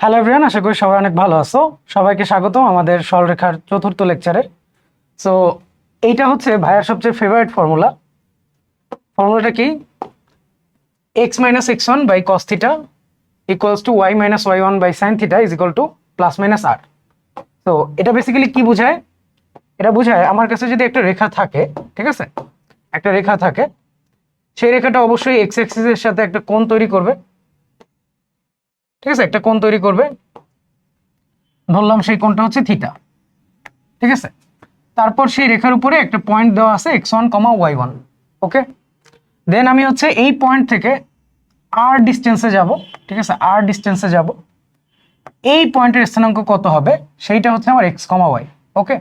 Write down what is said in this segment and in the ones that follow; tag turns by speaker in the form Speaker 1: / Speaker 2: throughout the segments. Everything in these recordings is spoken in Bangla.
Speaker 1: হ্যালো এভরিওয়ান, আশা করি সবাই অনেক ভালো আছো। সবাইকে স্বাগতম আমাদের সরলরেখার চতুর্থ লেকচারে। সো এইটা হচ্ছে ভাইয়ার সবচেয়ে ফেভারিট ফর্মুলা। ফর্মুলাটা কি? x minus x one by cos theta equals to y minus Y one by sine theta is equal to plus minus r. তো এটা বেসিক্যালি কি বোঝায়? এটা বোঝায় আমার কাছে যদি একটা রেখা থাকে, ঠিক আছে, একটা রেখা থাকে, সেই রেখাটা অবশ্যই এক্স অ্যাক্সিসের সাথে একটা কোণ তৈরি করবে, ঠিক আছে, একটা কোণ তৈরি করবে। ধরলাম সেই কোণটা হচ্ছে থিটা, ঠিক আছে। তারপর সেই রেখার উপরে একটা পয়েন্ট দেওয়া আছে x one comma Y one. Okay, then আমি হচ্ছে এই পয়েন্ট থেকে আর ডিস্টেন্সে যাব, ঠিক আছে, আর ডিস্টেন্সে যাব। এই পয়েন্টের স্থানাঙ্ক কত হবে সেইটা হচ্ছে আমার এক্স কমা ওয়াই। ওকে,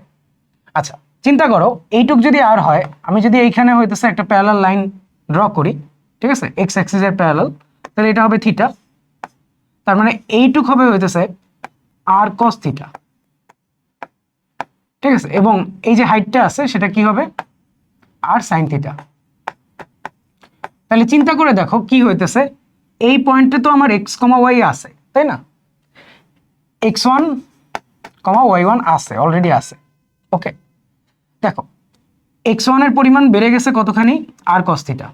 Speaker 1: আচ্ছা, চিন্তা করো এইটুক যদি আর হয়, আমি যদি এইখানে হইতেছে একটা প্যারালাল লাইন ড্র করি, ঠিক আছে, এক্স অ্যাক্সিসের প্যারালাল, তাহলে এটা হবে থিটা। তার মানে এইটুক হবে হইতেছে আর কস থিটা, ঠিক আছে, এবং এই যে হাইটটা আছে সেটা কি হবে? আর সাইন থিটা। তাহলে চিন্তা করে দেখো কি হইতেছে, এই পয়েন্টে তো আমার এক্স কমা ওয়াই আছে, তাই না? X one comma Y one আছে, অলরেডি আছে। ওকে, দেখো এক্স ওয়ানের পরিমাণ বেড়ে গেছে কতখানি? আর কস থিটা।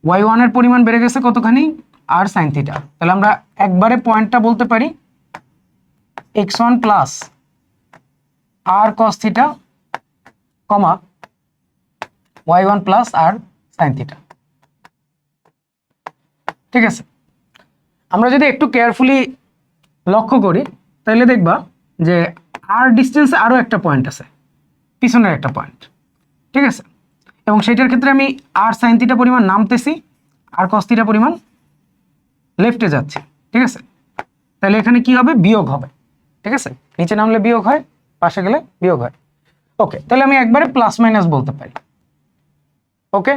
Speaker 1: ওয়াই ওয়ানের পরিমাণ বেড়ে গেছে কতখানি? R sine theta. তাহলে আমরা একবারে পয়েন্টটা বলতে পারি x one plus r cos theta comma Y one plus r sine theta, ঠিক আছে। আমরা যদি একটু কেয়ারফুলি লক্ষ্য করি তাহলে দেখবা যে আর ডিস্টেন্সে আরও একটা পয়েন্ট আছে, পিছনের একটা পয়েন্ট, ঠিক আছে, এবং সেটার ক্ষেত্রে আমি আর সাইন থিটা পরিমাণ নামতেছি, আর কস থিটা পরিমাণ লেফটে যাচ্ছে, ঠিক আছে। তাহলে এখানে কি হবে? বিয়োগ হবে, ঠিক আছে, নিচে নামলে বিয়োগ হয়, পাশে গেলে বিয়োগ হয়। ওকে, তাহলে আমি একবারে প্লাস মাইনাস বলতে পারি। ওকে,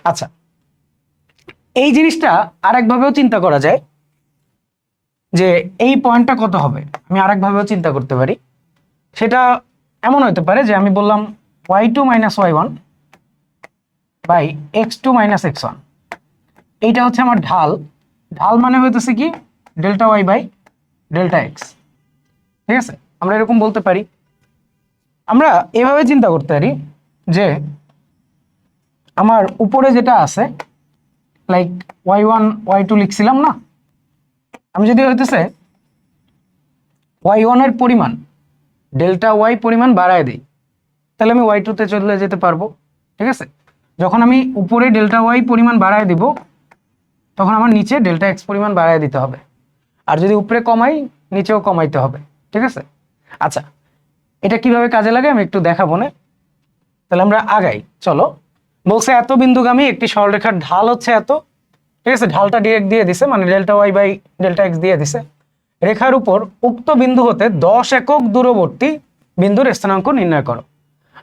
Speaker 1: আচ্ছা, এই জিনিসটা আরেকভাবেও চিন্তা করা যায় যে এই পয়েন্টটা কত হবে, আমি আরেকভাবেও চিন্তা করতে পারি। সেটা এমন হতে পারে যে আমি বললাম Y two minus Y one by X two minus x one. এইটা হচ্ছে আমার ঢাল। ঢাল মানে হইতেছে কি? Delta Y by delta X, ঠিক আছে, আমরা এরকম বলতে পারি। আমরা এভাবে চিন্তা করতে পারি যে আমার উপরে যেটা আছে, like y one y two লিখছিলাম না, আমি যদি হইতেছে ওয়াই ওয়ানের পরিমাণ ডেল্টা ওয়াই পরিমাণ বাড়ায় দিই, তাহলে আমি ওয়াই টুতে চলে যেতে পারবো, ঠিক আছে। যখন আমি উপরে ডেল্টা ওয়াই পরিমাণ বাড়ায় দিব, তখন আমার নিচে ডেল্টা এক্স পরিমাণ বাড়ায় দিতে হবে, আর যদি উপরে কমাই নিচেও কমাইতে হবে, ঠিক আছে। আচ্ছা, এটা কিভাবে কাজে লাগে আমি একটু দেখাবো না, তাহলে আমরা আগাই, চলো। বলছে এত বিন্দুগামী একটি সরলরেখার ঢাল হচ্ছে এত, ঠিক আছে, ঢালটা ডিরেক্ট দিয়ে দিছে, মানে delta Y by delta X দিয়ে দিছে। রেখার উপর উক্ত বিন্দু হতে 10 একক দূরবর্তী বিন্দুর স্থানাঙ্ক নির্ণয় করো।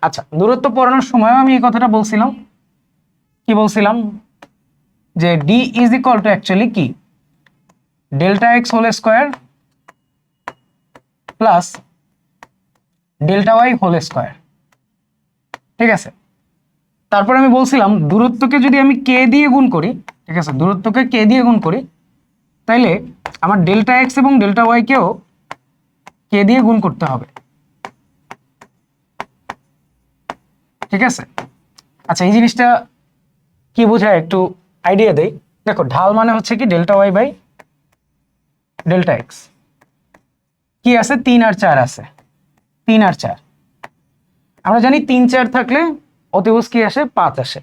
Speaker 1: আচ্ছা, দূরত্ব পড়ানোর সময়ও আমি এই কথাটা বলছিলাম। কি বলছিলাম? যে D is equal to actually কি? Delta x whole square plus delta y whole square, ঠিক আছে। তারপর আমি বলছিলাম দূরত্বকে যদি আমি কে দিয়ে গুণ করি, ঠিক আছে, দূরত্বকে কে দিয়ে গুণ করি, তাইলে আমার ডেল্টা এক্স এবং ডেল্টা ওয়াই কেও কে দিয়ে গুণ করতে হবে, ঠিক আছে। আচ্ছা, এই জিনিসটা কি বোঝায় একটু আইডিয়া দেই। দেখো, ঢাল মানে হচ্ছে কি delta Y by delta X. কি আছে? 3 আর 4 আছে, 3 আর 4। আমরা জানি 3 4 থাকলে অতিভুজ কি আসে? 5 আসে।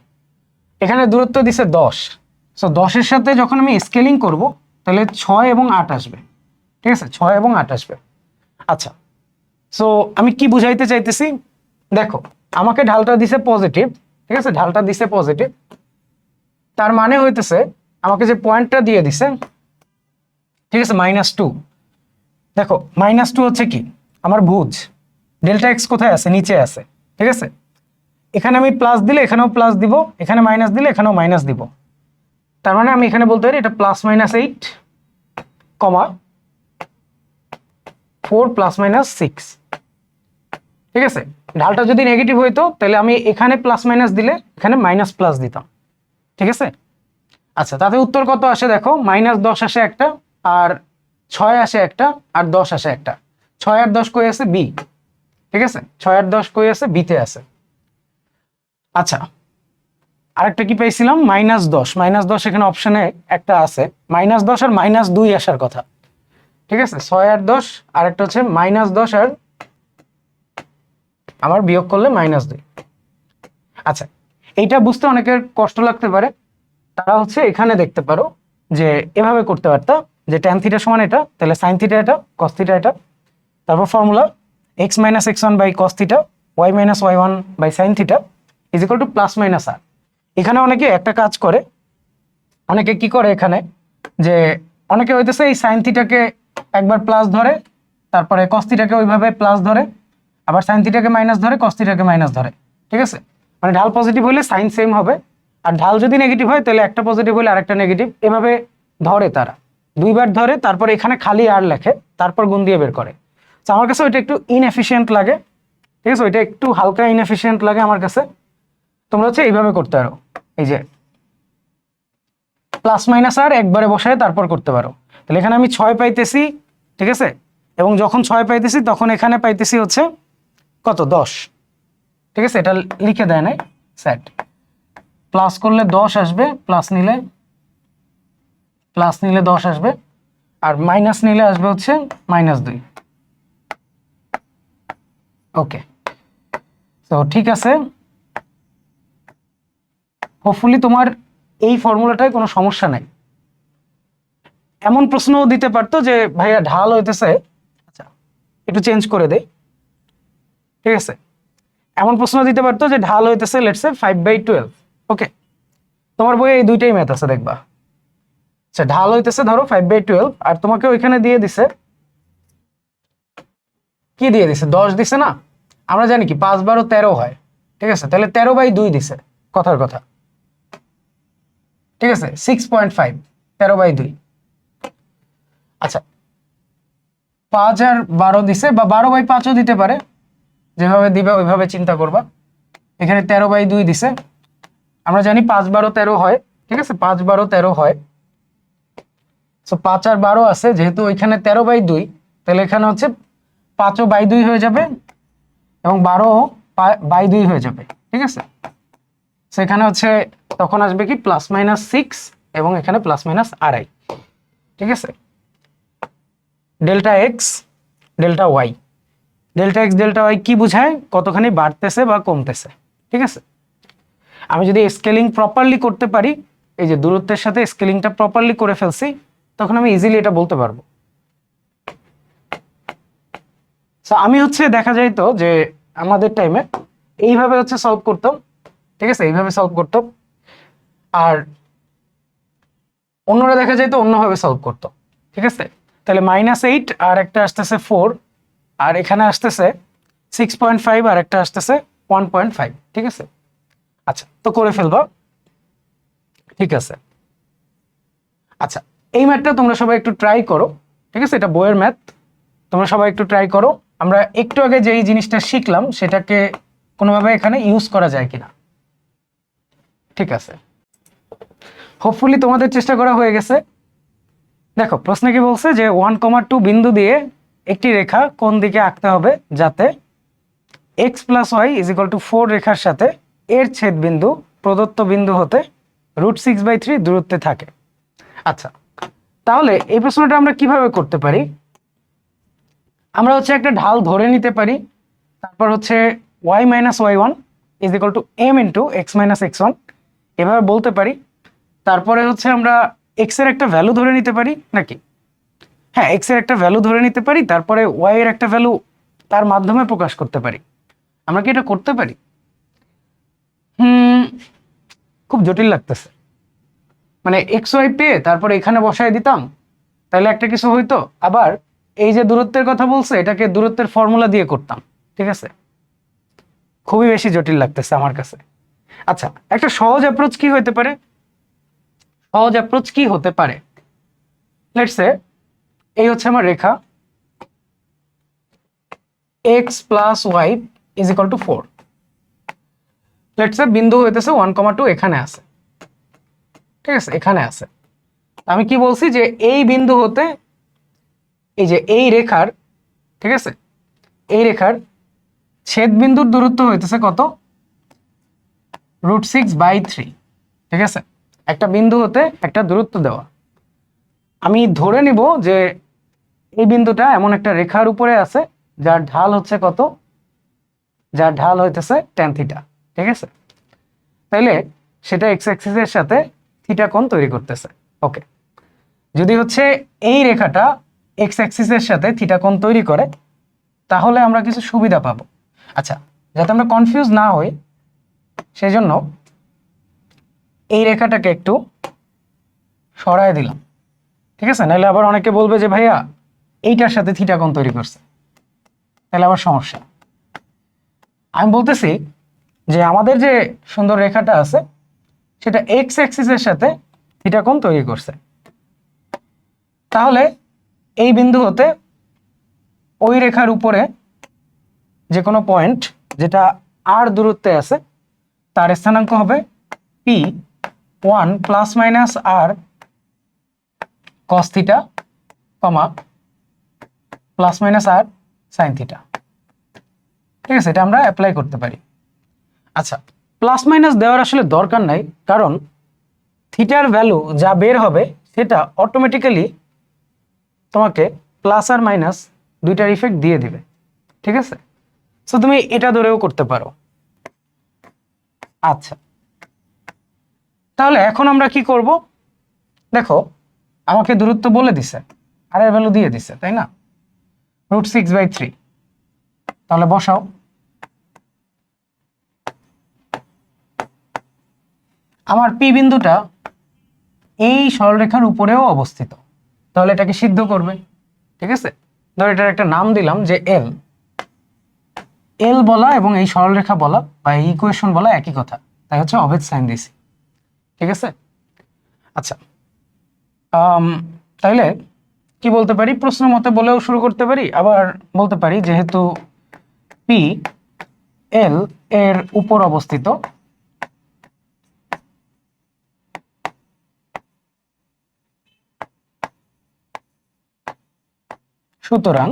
Speaker 1: এখানে দূরত্ব দিছে 10, সো 10-এর সাথে যখন আমি স্কেলিং করব তাহলে 6 এবং 8 আসবে, ঠিক আছে, 6 এবং 8 আসবে। আচ্ছা, সো আমি কি বুঝাইতে চাইতেছি, দেখো আমাকে ঢালটা দিছে পজিটিভ, ঠিক আছে, ঢালটা দিছে পজিটিভ, তার মানে হইতেছে আমাকে যে পয়েন্টটা দিয়ে দিছে, ঠিক আছে, -2। দেখো -2 হচ্ছে কি? আমার ভুজ। ডেল্টা এক্স কোথায় আছে? নিচে আছে, ঠিক আছে। এখানে আমি প্লাস দিলে এখানেও প্লাস দিব, এখানে মাইনাস দিলে এখানেও মাইনাস দিব। তার মানে আমি এখানে বলতে পারি এটা +-8, 4 +-6, ঠিক আছে। ঢালটা যদি নেগেটিভ হইতো তাহলে আমি এখানে প্লাস মাইনাস দিলে এখানে মাইনাস প্লাস দিতাম, ঠিক আছে। আচ্ছা, তাতে উত্তর কত আসে? দেখো, -10 আসে একটা, আর 6 আসে একটা আর 10 আসে একটা। 6 আর 10 কই আছে? বি। ঠিক আছে, 6 আর 10 কই আছে? বিতে আছে। আচ্ছা, আরেকটা কি পাইছিলাম? -10। -10 এখানে অপশনে একটা আছে। -10 আর -2 আসার কথা। ঠিক আছে, 6 আর 10, আর একটা হচ্ছে -10 আর আমার বিয়োগ করলে -2। আচ্ছা, এইটা বুঝতে অনেকের কষ্ট লাগতে পারে। তারা হচ্ছে এখানে দেখতে পারো যে এভাবে করতে পারতা যে tan থিটা সমান এটা, তাহলে sin থিটা এটা, cos থিটা এটা, তারপর formula x - x1 by cos theta, y - y1 by sin theta is equal to +-r। এখানে অনেকে একটা কাজ করে, অনেকে কি করে এখানে, যে অনেকে হইতেছে এই sin থিটাকে একবার প্লাস ধরে, তারপরে cos থিটাকে ওইভাবে প্লাস ধরে, আবার sin থিটাকে মাইনাস ধরে, cos থিটাকে মাইনাস ধরে। ঠিক আছে, মানে ঢাল পজিটিভ হলে সাইন সেম হবে, আর ঢাল যদি নেগেটিভ হয় তাহলে একটা পজিটিভ হলে আরেকটা নেগেটিভ, এভাবে ধরে তারা দুইবার ধরে, তারপর এখানে খালি আর লেখে, তারপর গুণ দিয়ে বের করে। তো আমার কাছে ওইটা একটু ইনএফিশিয়েন্ট লাগে। ঠিক আছে, ওইটা একটু হালকা ইনএফিশিয়েন্ট লাগে আমার কাছে। তোমরা হচ্ছে এইভাবে করতে পারো, এই যে +-r একবারে বসায় তারপর করতে পারো। তাহলে এখানে আমি 6 পাইতেছি। ঠিক আছে, এবং যখন 6 পাইতেছি তখন এখানে পাইতেছি হচ্ছে কত? 10। ঠিক আছে, এটা লিখে দেয় নাই, সেট প্লাস করলে 10 আসবে, প্লাস নিলে 10 আসবে, আর মাইনাস নিলে আসবে হচ্ছে -2। ওকে, তো ঠিক আছে, হোপফুলি তোমার এই ফর্মুলাটায় কোনো সমস্যা নাই। এমন প্রশ্নও দিতে পারতো যে ভাইয়া ঢাল হইতেছে, আচ্ছা একটু চেঞ্জ করে দেই। ঠিক আছে, এমন প্রশ্ন দিতে পারতো যে ঢাল হইতেছে লেটস সে 5/12। ওকে, তোমার বইয়ে এই দুইটাই ম্যাথ আছে দেখবা। আচ্ছা, ঢাল হইতেছে ধরো 5/12, আর তোমাকে ওইখানে দিয়ে দিছে, কি দিয়ে দিছে? 10 দিছে না? আমরা জানি কি 5 12 13 হয়। ঠিক আছে, তাহলে 13/2 দিছে, কথার কথা। ঠিক আছে, 6.5, 13/2। আচ্ছা, 5 আর 12 দিছে, বা 12/5ও দিতে পারে, যেভাবে দিবে ওইভাবে চিন্তা করবা। এখানে 13/2 দিছে, আমরা জানি 5 12 13 হয়। ঠিক আছে, 5 12 13 হয়। সো 5 আর 12 আছে, যেহেতু ওইখানে 13/2, তাহলে এখানে হচ্ছে 5/2 হয়ে যাবে, এবং 12/2 হয়ে যাবে। ঠিক আছে, সেখানে হচ্ছে তখন আসবে কি +-6, এবং এখানে +-r(i). ঠিক আছে, delta X delta Y, delta X delta Y কি বোঝায়? কতখানি বাড়তেছে বা কমতেছে। ঠিক আছে, আমি যদি স্কেলিং প্রপারলি করতে পারি, এই যে দূরত্বের সাথে স্কেলিংটা প্রপারলি করে ফেলছি, তখন আমি ইজিলি এটা বলতে পারবো। সো আমি হচ্ছে দেখা যায় তো যে আমাদের টাইমে এইভাবে হচ্ছে সলভ করতাম। ঠিক আছে, এইভাবে সলভ করতাম, আর অন্যরা দেখা যায় তো অন্যভাবে সলভ করতো। ঠিক আছে, তাহলে -8 আর একটা আসতেছে 4, আর এখানে আসতেছে 6.5, আর একটা আসতেছে 1.5। ঠিক আছে, আচ্ছা তো করে ফেলবা। ঠিক আছে, আচ্ছা এই ম্যাথটা তোমরা সবাই একটু ট্রাই করো। ঠিক আছে, এটা বইয়ের ম্যাথ, তোমরা সবাই একটু ট্রাই করো। আমরা একটু আগে যেই জিনিসটা শিখলাম সেটাকে কোনোভাবে এখানে ইউজ করা যায় কিনা। ঠিক আছে, হোপফুলি তোমাদের চেষ্টা করা হয়ে গেছে। দেখো প্রশ্নে কি বলছে যে 1,2 বিন্দু দিয়ে একটি রেখা কোন দিকে আঁকতে হবে যাতে x + y = 4 রেখার সাথে এর ছেদ বিন্দু প্রদত্ত বিন্দু হতে √6/3 দূরত্বে থাকে। আচ্ছা, তাহলে এই প্রশ্নটা আমরা কিভাবে করতে পারি? আমরা হচ্ছে একটা ঢাল ধরে নিতে পারি, তারপর হচ্ছে y - y1 = m × x - x1 এভাবে বলতে পারি। তারপরে হচ্ছে আমরা x এর একটা ভ্যালু ধরে নিতে পারি নাকি? হ্যাঁ, x এর একটা ভ্যালু ধরে নিতে পারি, তারপরে y এর একটা ভ্যালু তার মাধ্যমে প্রকাশ করতে পারি। আমরা কি এটা করতে পারি? খুব জটিল লাগতেছে। মানে xy পেয়ে তারপরে এখানে বসায় দিতাম, তাহলে একটা কিছু হইতো। আবার এই যে দূরত্বের কথা বলছে, এটাকে দূরত্বের ফর্মুলা দিয়ে করতাম। ঠিক আছে, খুবই বেশি জটিল লাগতেছে আমার কাছে। আচ্ছা, একটা সহজ অ্যাপ্রোচ কি হতে পারে? সহজ অ্যাপ্রোচ কি হতে পারে? লেটস সে এই হচ্ছে আমার রেখা, x + y = 4। লেটস সে বিন্দু হইতেছে 1,2 এখানে আছে। ঠিক আছে, এখানে আছে। আমি কি বলছি যে এই বিন্দু হতে এই যে এই রেখার, ঠিক আছে, এই রেখার ছেদ বিন্দুর দূরত্ব হইতেছে কত, √6/3। ঠিক আছে, একটা বিন্দু হতে একটা দূরত্ব দেওয়া। আমি ধরে নিব যে এই বিন্দুটা এমন একটা রেখার উপরে আছে যার ঢাল হচ্ছে কত, যার ঢাল হইতেছে tan থিটা। ঠিক আছে, তাইলে সেটা এক্স অ্যাক্সিসের সাথে থিটা কোণ তৈরি করতেছে। ওকে, যদি হচ্ছে এই রেখাটা এক্স অ্যাক্সিসের সাথে থিটা কোণ তৈরি করে তাহলে আমরা কিছু সুবিধা পাবো। আচ্ছা, যাতে আমরা কনফিউজ না হই সেই জন্য এই রেখাটাকে একটু সরায় দিলাম। ঠিক আছে, নাহলে আবার অনেকে বলবে যে ভাইয়া এইটার সাথে থিটা কোণ তৈরি করছে, তাহলে আবার সমস্যা। আমি বলতেছি যে আমাদের যে সুন্দর রেখাটা আছে সেটা এক্স অ্যাক্সিসের সাথে থিটা কোণ তৈরি করছে। তাহলে এই বিন্দু হতে ওই রেখার উপরে যে কোনো পয়েন্ট যেটা আর দূরত্বে আছে তার স্থানাঙ্ক হবে p1 ± r cos theta, ± r sin theta. ঠিক আছে, এটা আমরা অ্যাপ্লাই করতে পারি। আচ্ছা, প্লাস মাইনাস দেওয়ার আসলে দরকার নাই, কারণ থিটার ভ্যালু যা বের হবে সেটা অটোমেটিক্যালি তোমাকে প্লাস আর মাইনাস দুইটার ইফেক্ট দিয়ে দিবে। ঠিক আছে, সো তুমি এটা ধরেও করতে পারো। আচ্ছা, তাহলে এখন আমরা কি করব, দেখো আমাকে দূরত্ব বলে দিছে আর এর ভ্যালু দিয়ে দিছে, তাই না, √6/3। তাহলে বসাও। আমার পি বিন্দুটা এই সরলরেখার উপরেও অবস্থিত, তাহলে এটাকে সিদ্ধ করবে। ঠিক আছে, ধর এটার একটা নাম দিলাম যে এল। এল বলা এবং এই সরলরেখা বলা বা এই ইকুয়েশন বলা একই কথা, তাই হচ্ছে অভেদ সাইন দিছি। ঠিক আছে, আচ্ছা, তাইলে কি বলতে পারি, প্রশ্ন মতে বলেও শুরু করতে পারি, আবার বলতে পারি যেহেতু পি এল এর উপর অবস্থিত সুতরাং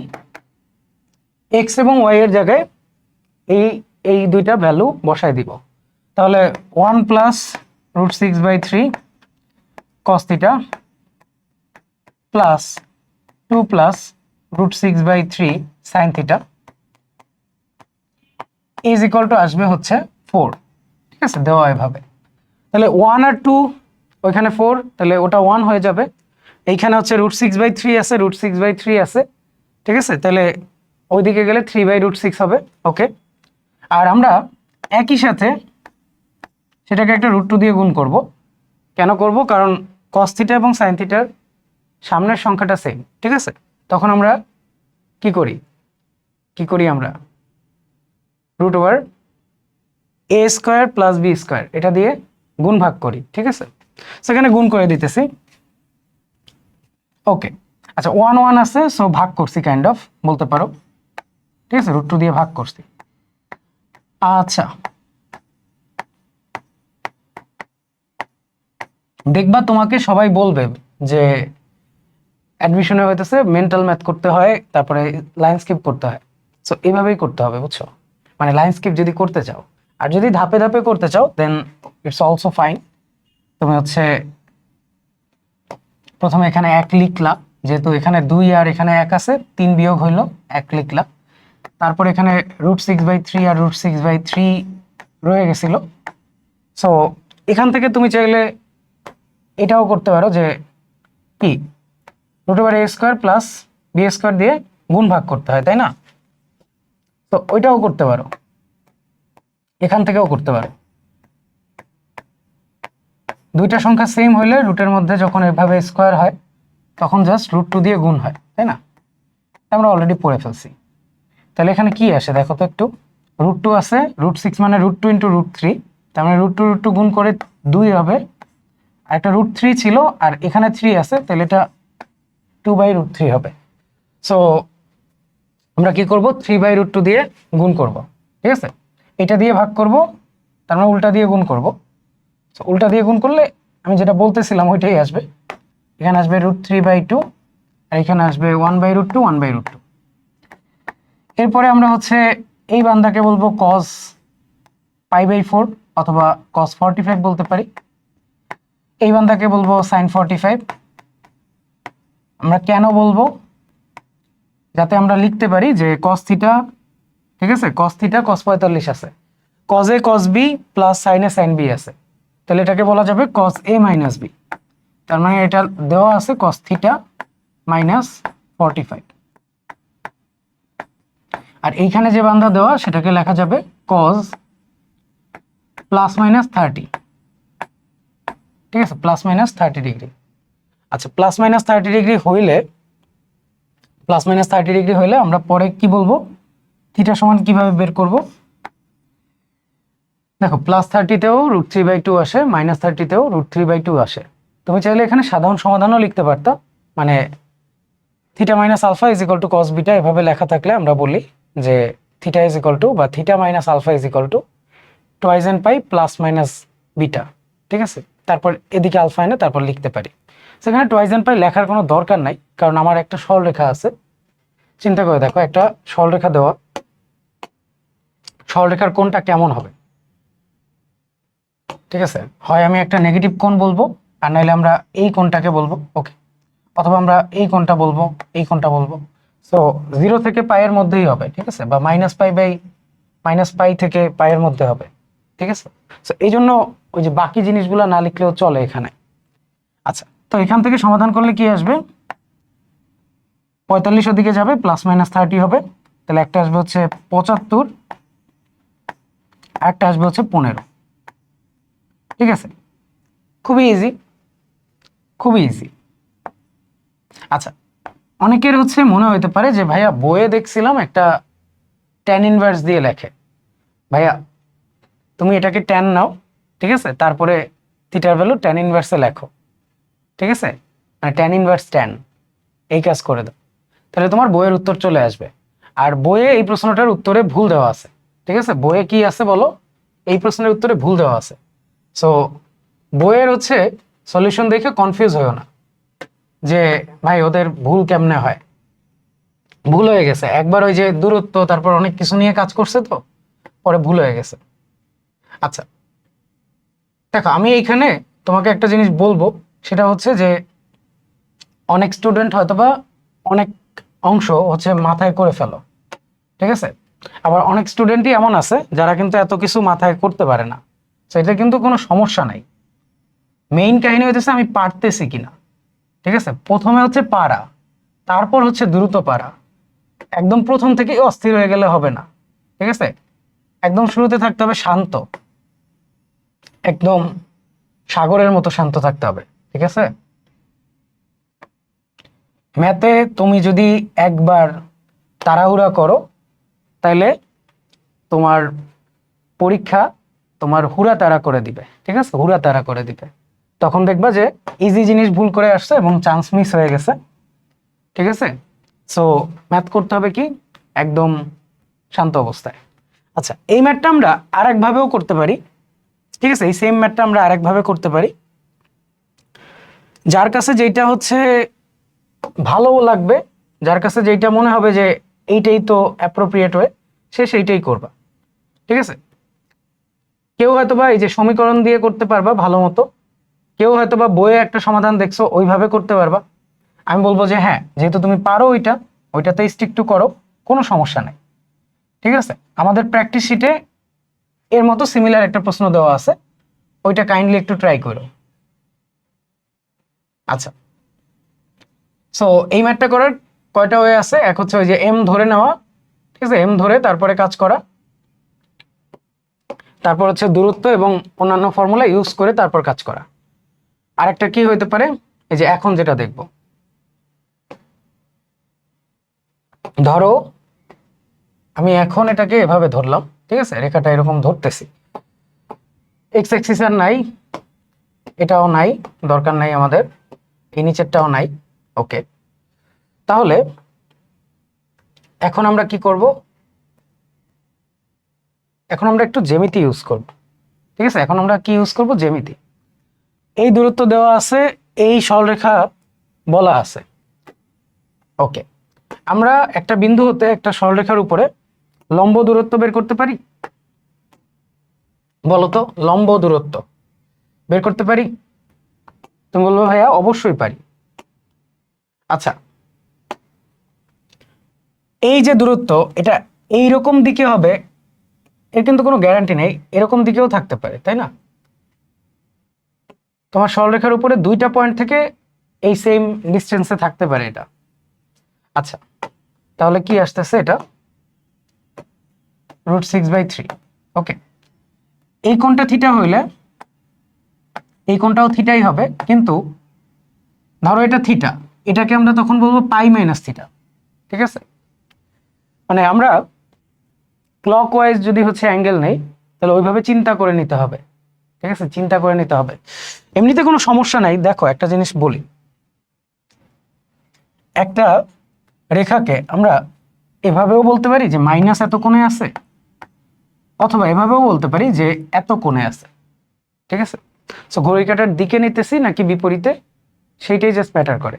Speaker 1: এক্স এবং ওয়াই এর জায়গায় এই এই দুইটা ভ্যালু বসাই দিব। তাহলে 1 + √6/3 cos theta plus 2 + √6/3 sin theta is equal two আসবে হচ্ছে 4। ঠিক আছে, দেওয়া এভাবে। তাহলে 1 আর 2 ওইখানে 4, তাহলে ওটা 1 হয়ে যাবে। এইখানে হচ্ছে √6/3 আছে, √6/3 আছে। ঠিক আছে, তাহলে ওইদিকে গেলে 3/√6 হবে। ওকে, আর আমরা একই সাথে সেটাকে একটা √2 দিয়ে গুণ করব। কেন করব, কারণ cos থিটা এবং sin থিটার সামনের সংখ্যাটা সেম। ঠিক আছে, তখন আমরা কি করি আমরা √a² + b² এটা দিয়ে গুণ ভাগ করি। ঠিক আছে, সেখানে গুণ করে দিতেছি। ওকে, আচ্ছা 1 1 আছে, সো ভাগ করছি, কাইন্ড অফ বলতে পারো। ঠিক আছে, √2 দিয়ে ভাগ করছি। আচ্ছা, দেখবা তোমাকে সবাই বলবে যে অ্যাডমিশনে হইতেছে মেন্টাল ম্যাথ করতে হয়, তারপরে লাইন স্কিপ করতে হয়। সো এইভাবেই করতে হবে, বুঝছো, মানে লাইন স্কিপ যদি করতে চাও। আর যদি ধাপে ধাপে করতে চাও দেন ইটস অলসো ফাইন। তুমি হচ্ছে প্রথমে এখানে 1 লিখলা, যেহেতু এখানে 2 আর এখানে 1 আছে, 3 বিয়োগ হইলো 1 লিখলা। তারপর এখানে √6/3 আর √6/3 রয়ে গেছিল। সো এখান থেকে তুমি চাইলে এটাও করতে পারো যে কি √a² + b² দিয়ে গুণ ভাগ করতে হয়, তাই না। তো ওইটাও করতে পারো, এখান থেকেও করতে পারো। দুইটা সংখ্যা সেম হইলে রুটের মধ্যে যখন এভাবে স্কোয়ার হয় তখন জাস্ট √2 দিয়ে গুণ হয়, তাই না। আমরা অলরেডি পড়ে ফেলছি। তাহলে এখানে কি আসে দেখো তো একটু, √2 আছে, √6 মানে √2 × √3, তার মানে √2 গুণ করে 2 হবে। আর একটা √3 ছিল আর এখানে 3 আছে, তাহলে এটা 2/√3 হবে। সো আমরা কি করব, 3/√2 দিয়ে গুণ করব। ঠিক আছে, এটা দিয়ে ভাগ করব, তার মানে উল্টা দিয়ে গুণ করব। সো উল্টা দিয়ে গুণ করলে আমি যেটা বলতেছিলাম ওইটাই আসবে। এখানে আসবে √3/2 আর এখানে আসবে 1/√2 1/√2। এরপরে আমরা হচ্ছে এই বান্দাকে বলবো cos π/4 অথবা cos 45 বলতে পারি। এই বান্দাকে বলবো sin 45। আমরা কেন বলবো? যাতে আমরা লিখতে পারি যে cos থিটা, ঠিক আছে, cos থিটা cos 45 আছে, cos a cos b plus sin a sin b আছে, তাহলে এটাকে বলা যাবে cos a মাইনাস b। তার মানে এটা দেওয়া আছে cos থিটা মাইনাস 45। আর এইখানে যে বান্ধা দেওয়া সেটাকে লেখা যাবে cos প্লাস মাইনাস 30, ঠিক আছে, প্লাস মাইনাস 30 ডিগ্রি। আচ্ছা, প্লাস মাইনাস 30 ডিগ্রি হইলে আমরা পরে কি বলবো, থিটা সমান কিভাবে বের করব? দেখো, প্লাস 30তেও √3/2 আসে, মাইনাস 30তেও √3/2 আসে। তুমি চাইলে এখানে সাধারণ সমাধানও লিখতে পারতা, মানে theta minus alpha is equal to cos beta এভাবে লেখা থাকলে আমরা বলি যে থিটা ইজ ইকুয়াল টু বা theta minus alpha is equal to twice n pi plus minus beta, ঠিক আছে, তারপর এদিকে আলফা এনে তারপর লিখতে পারি। সেখানে টুয়াইস এন পাই লেখার কোনো দরকার নাই, কারণ আমার একটা সরলরেখা আছে। চিন্তা করে দেখো, একটা সরলরেখা দেওয়া, সরলরেখার কোণটা কেমন হবে, ঠিক আছে, হয় আমি একটা নেগেটিভ কোণ বলবো, আর নাহলে আমরা এই কোণটাকে বলবো, ওকে, অথবা আমরা এই কোণটা বলবো, এই কোণটা বলবো। সো 0 থেকে পাইয়ের মধ্যেই হবে, ঠিক আছে, বা মাইনাস পাই থেকে পাইয়ের মধ্যে হবে, ঠিক আছে। সো এই জন্য ওই যে বাকি জিনিসগুলো না লিখলেও চলে এখানে। আচ্ছা, তো এখান থেকে সমাধান করলে কি আসবে, 45 ওদিকে যাবে, প্লাস মাইনাস 30 হবে, তাহলে একটা আসবে হচ্ছে 75, একটা আসবে হচ্ছে 15, ঠিক আছে, খুবই ইজি, খুবই ইজি। আচ্ছা, অনেকের হচ্ছে মনে হইতে পারে যে ভাইয়া বইয়ে দেখছিলাম একটা ট্যান ইনভার্স দিয়ে লেখে। ভাইয়া তুমি এটাকে ট্যান নাও, ঠিক আছে, তারপরে থিটার ভ্যালু ট্যান ইনভার্সে লেখো, ঠিক আছে, মানে ট্যান ইনভার্স ট্যান, এই কাজ করে দাও, তাহলে তোমার বইয়ের উত্তর চলে আসবে। আর বইয়ে এই প্রশ্নটার উত্তরে ভুল দেওয়া আছে, ঠিক আছে, বইয়ে কি আছে বলো, এই প্রশ্নের উত্তরে ভুল দেওয়া আছে। সো বইয়ের হচ্ছে সলিউশন দেখে কনফিউজ হয়েও না যে ভাই ওদের ভুল কেমনে হয়, ভুল হয়ে গেছে একবার, ওই যে দূরত্ব তারপর অনেক কিছু নিয়ে কাজ করছে তো পরে ভুল হয়ে গেছে। আচ্ছা দেখো, আমি এইখানে তোমাকে একটা জিনিস বলবো, সেটা হচ্ছে যে অনেক স্টুডেন্ট হয়তোবা অনেক অংশ হচ্ছে মাথায় করে ফেলো, ঠিক আছে, আবার অনেক স্টুডেন্টই এমন আছে যারা কিন্তু এত কিছু মাথায় করতে পারে না। সেটা কিন্তু কোনো সমস্যা নাই, মেইন কাহিনী হচ্ছে আমি পারতেছি কিনা, ঠিক আছে, প্রথমে হচ্ছে পারা, তারপর হচ্ছে দ্রুত পারা। একদম প্রথম থেকে অস্থির হয়ে গেলে হবে না, ঠিক আছে, একদম শুরুতে থাকতে হবে শান্ত, একদম সাগরের মতো শান্ত থাকতে হবে, ঠিক আছে। ম্যাথে তুমি যদি একবার তাড়াহুড়া করো তাহলে তোমার পরীক্ষা তোমার হুড়া তাড়া করে দিবে, ঠিক আছে, হুড়া তাড়া করে দিবে, তখন দেখবা যে ইজি জিনিস ভুল করে আসছে এবং চান্স মিস হয়ে গেছে, ঠিক আছে। সো ম্যাথ করতে হবে কি একদম শান্ত অবস্থায়। আচ্ছা, এই ম্যাথটা আমরা আরেকভাবেও করতে পারি, ঠিক আছে, এই সেম ম্যাথটা আমরা আরেকভাবে করতে পারি। যার কাছে যেটা হচ্ছে ভালো লাগবে, যার কাছে যেটা মনে হবে যে এইটাই তো অ্যাপ্রোপ্রিয়েট ওয়ে, সে সেইটাই করবা, ঠিক আছে। কেউ হয়তোবা এই যে সমীকরণ দিয়ে করতে পারবা ভালো মতো, কেউ হয়তোবা বইয়ে একটা সমাধান দেখছো ওইভাবে করতে পারবা। আমি বলবো যে হ্যাঁ, যেহেতু তুমি পারো ওইটাতে স্টিক টু করো, কোনো সমস্যা নাই, ঠিক আছে। আমাদের প্র্যাকটিস শিটে এর মতো সিমিলার একটা প্রশ্ন দেওয়া আছে, ওইটা কাইন্ডলি একটু ট্রাই করো। আচ্ছা, সো এই ম্যাথটা করার কয়টা ওয়ে আছে, এক হচ্ছে ওই যে এম ধরে নেওয়া, ঠিক আছে, এম ধরে তারপরে কাজ করা, তারপর হচ্ছে দূরত্ব এবং অন্যান্য ফর্মুলা ইউজ করে তারপর কাজ করা। আরেকটা কি হইতে পারে, এই যে এখন যেটা দেখব, ধরো আমি এখন এটাকে এভাবে ধরলাম, ঠিক আছে, রেখাটা এরকম ধরতেছি, এক্স অ্যাক্সিস আর নাই, এটাও নাই, দরকার নাই আমাদের, এই নিচেরটাও নাই, ওকে। তাহলে এখন আমরা কি করব, এখন আমরা একটু জ্যামিতি ইউজ করব, ঠিক আছে, এখন আমরা কি ইউজ করব, জ্যামিতি। এই দূরত্ব দেওয়া আছে, এই সরলরেখা বলা আছে, ওকে, আমরা একটা বিন্দু হতে একটা সরলরেখার উপরে লম্ব দূরত্ব বের করতে পারি? বলো তো, লম্ব দূরত্ব বের করতে পারি? তুমি বলবো ভাইয়া অবশ্যই পারি। আচ্ছা, এই যে দূরত্ব, এটা এইরকম দিকে হবে এর কিন্তু কোনো গ্যারান্টি নেই, এরকম দিকেও থাকতে পারে, তাই না? তোমার সরলরেখার উপরে দুইটা পয়েন্ট থেকে এই সেম ডিস্টেন্সে থাকতে পারে এটা। আচ্ছা, তাহলে কি আসতেছে এটা? √6/3। ওকে, এই কোণটা থিটা হইলে এই কোণটাও থিটাই হবে, কিন্তু ধরো এটা থিটা, এটাকে আমরা তখন বলবো পাই মাইনাস থিটা। ঠিক আছে, মানে আমরা ক্লকওয়াইজ যদি হচ্ছে অ্যাঙ্গেল নেই তাহলে ওইভাবে চিন্তা করে নিতে হবে। ঠিক আছে, চিন্তা করে নিতে হবে, এমনিতে কোনো সমস্যা নাই। দেখো একটা জিনিস বলি, একটা রেখাকে আমরা এভাবেও বলতে পারি যে মাইনাস এত কোণে আছে, অথবা এভাবেও বলতে পারি যে এত কোণে আছে। ঠিক আছে, সো ঘড়ি কাঁটার দিকে নিতেছি নাকি বিপরীতে সেইটাই জাস্ট ম্যাটার করে।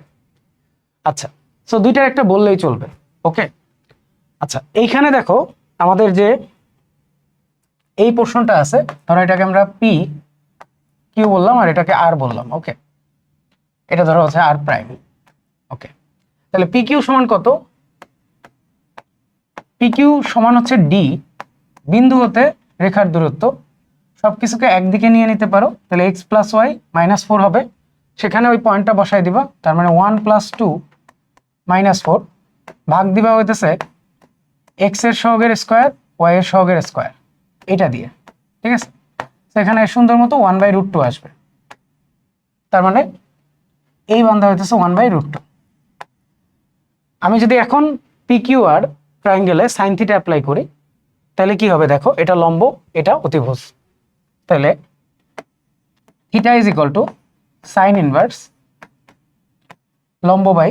Speaker 1: আচ্ছা, সো দুইটার একটা বললেই চলবে। ওকে, আচ্ছা এইখানে দেখো আমাদের যে এই পোর্শনটা আছে, ধরো এটাকে আমরা পি কিউ বললাম আর এটাকে আর বললাম। ওকে, এটা ধরো হচ্ছে আর প্রাইম। ওকে, তাহলে পি কিউ সমান কত? পি কিউ সমান হচ্ছে ডি, বিন্দু হতে রেখার দূরত্ব। সবকিছুকে একদিকে নিয়ে নিতে পারো, তাহলে এক্স প্লাস ওয়াই -4 হবে, সেখানে ওই পয়েন্টটা বসাই দিবা, তার মানে 1 + 2 -4 ভাগ দিবা হইতেছে এক্স এর সহগের স্কোয়ার ওয়াই এর সহগের স্কোয়ার, এটা দিয়ে। ঠিক আছে, সেখানে সুন্দর মতো 1/√2 আসবে, তার মানে এই বান্ধা হইতেছে 1/√2। আমি যদি এখন P Q R ট্রায়াঙ্গেলে sine theta apply করি তাহলে কি হবে? দেখো, এটা লম্ব, এটা অতিভুজ, তাহলে theta is equal two sign inverse লম্ব বাই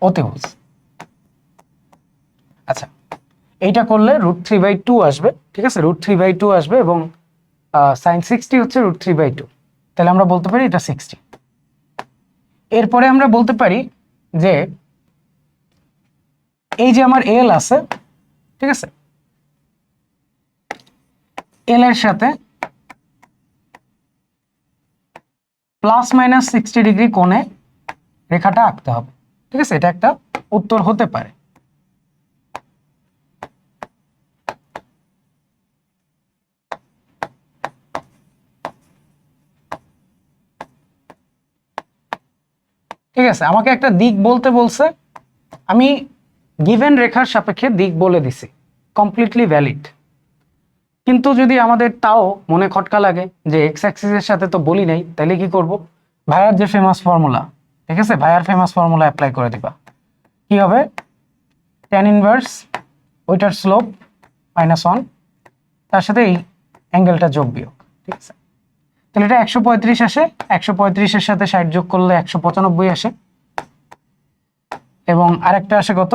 Speaker 1: অতিভুজ। আচ্ছা, এইটা করলে √3/2 আসবে। ঠিক আছে, √3/2 আসবে এবং সাইন 60 হচ্ছে √3/2, তাহলে আমরা বলতে পারি এটা 60। এরপরে আমরা বলতে পারি যে এই যে আমার এল আছে, ঠিক আছে, এল এর সাথে ±60° কোণে রেখাটা আঁকতে হবে। ঠিক আছে, এটা একটা উত্তর হতে পারে। ঠিক আছে, আমাকে একটা দিক বলতে বলছে, আমি গিভেন রেখার সাপেক্ষে দিক বলে দিছি, কমপ্লিটলি ভ্যালিড। কিন্তু যদি আমাদের তাও মনে খটকা লাগে যে এক্স অ্যাক্সিসের সাথে তো বলি নাই, তাহলে কি করব? ভাইয়ার যে ফেমাস ফর্মুলা, ঠিক আছে, ভাইয়ার ফেমাস ফর্মুলা অ্যাপ্লাই করে দিবা। কি হবে? tan ইনভার্স ওইটার স্লোপ -1 তার সাথে এই অ্যাঙ্গেলটা যোগ বিয়োগ। ঠিক আছে, তাহলে এটা 135 আসে, 135-এর সাথে 60 যোগ করলে 195 আসে, এবং আরেকটা আসে কত?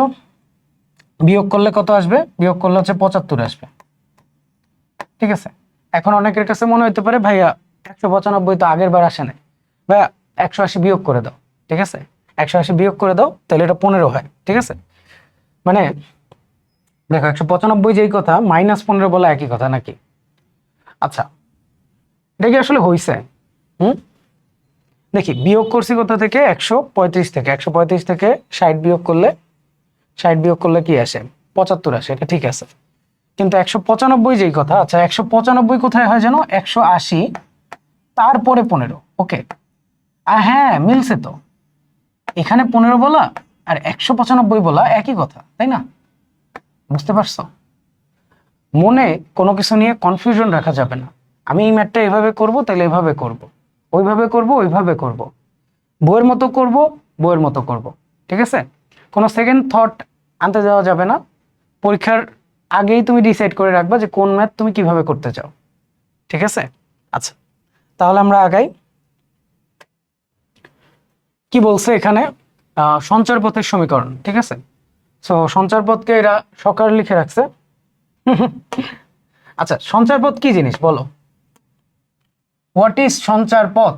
Speaker 1: বিয়োগ করলে কত আসবে? বিয়োগ করলে হচ্ছে 75 আসবে। ঠিক আছে, এখন অনেকের কাছে মনে হতে পারে ভাইয়া 195 তো আগের বার আসে নাই, ভাইয়া 180 বিয়োগ করে দাও। ঠিক আছে, 180 বিয়োগ করে দাও, তাহলে এটা 15 হয়। ঠিক আছে, মানে দেখো 195 যেই কথা -15 বলা একই কথা নাকি? আচ্ছা, এটা কি আসলে হইছে? দেখি, বিয়োগ করছি কোথা থেকে? 135 থেকে। 135 থেকে 60 বিয়োগ করলে, 60 বিয়োগ করলে কি আসে? 75 আসে, এটা ঠিক আছে। কিন্তু 195 যেই কথা, আচ্ছা 195 কোথায় হয় যেন? 180 তারপরে 15। ওকে, আর হ্যাঁ মিলছে তো, এখানে 15 বলা আর 195 বলা একই কথা, তাই না? বুঝতে পারছো? মনে কোনো কিছু নিয়ে কনফিউশন রাখা যাবে না। আমি এই ম্যাথটা এভাবে করব, তাহলে এভাবে করব, ওইভাবে করব, ওইভাবে করব, বইয়ের মতো করব, বইয়ের মতো করব। ঠিক আছে, কোনো সেকেন্ড থট আনতে যাওয়া যাবে না। পরীক্ষার আগেই তুমি ডিসাইড করে রাখবা যে কোন ম্যাথ তুমি কিভাবে করতে চাও। ঠিক আছে, আচ্ছা তাহলে আমরা আগাই। কি বলছে এখানে? সঞ্চার পথের সমীকরণ। ঠিক আছে, সো সঞ্চার পথকে এরা সকার লিখে রাখছে। আচ্ছা, সঞ্চার পথ কি জিনিস বলো? হোয়াট ইজ সঞ্চার পথ?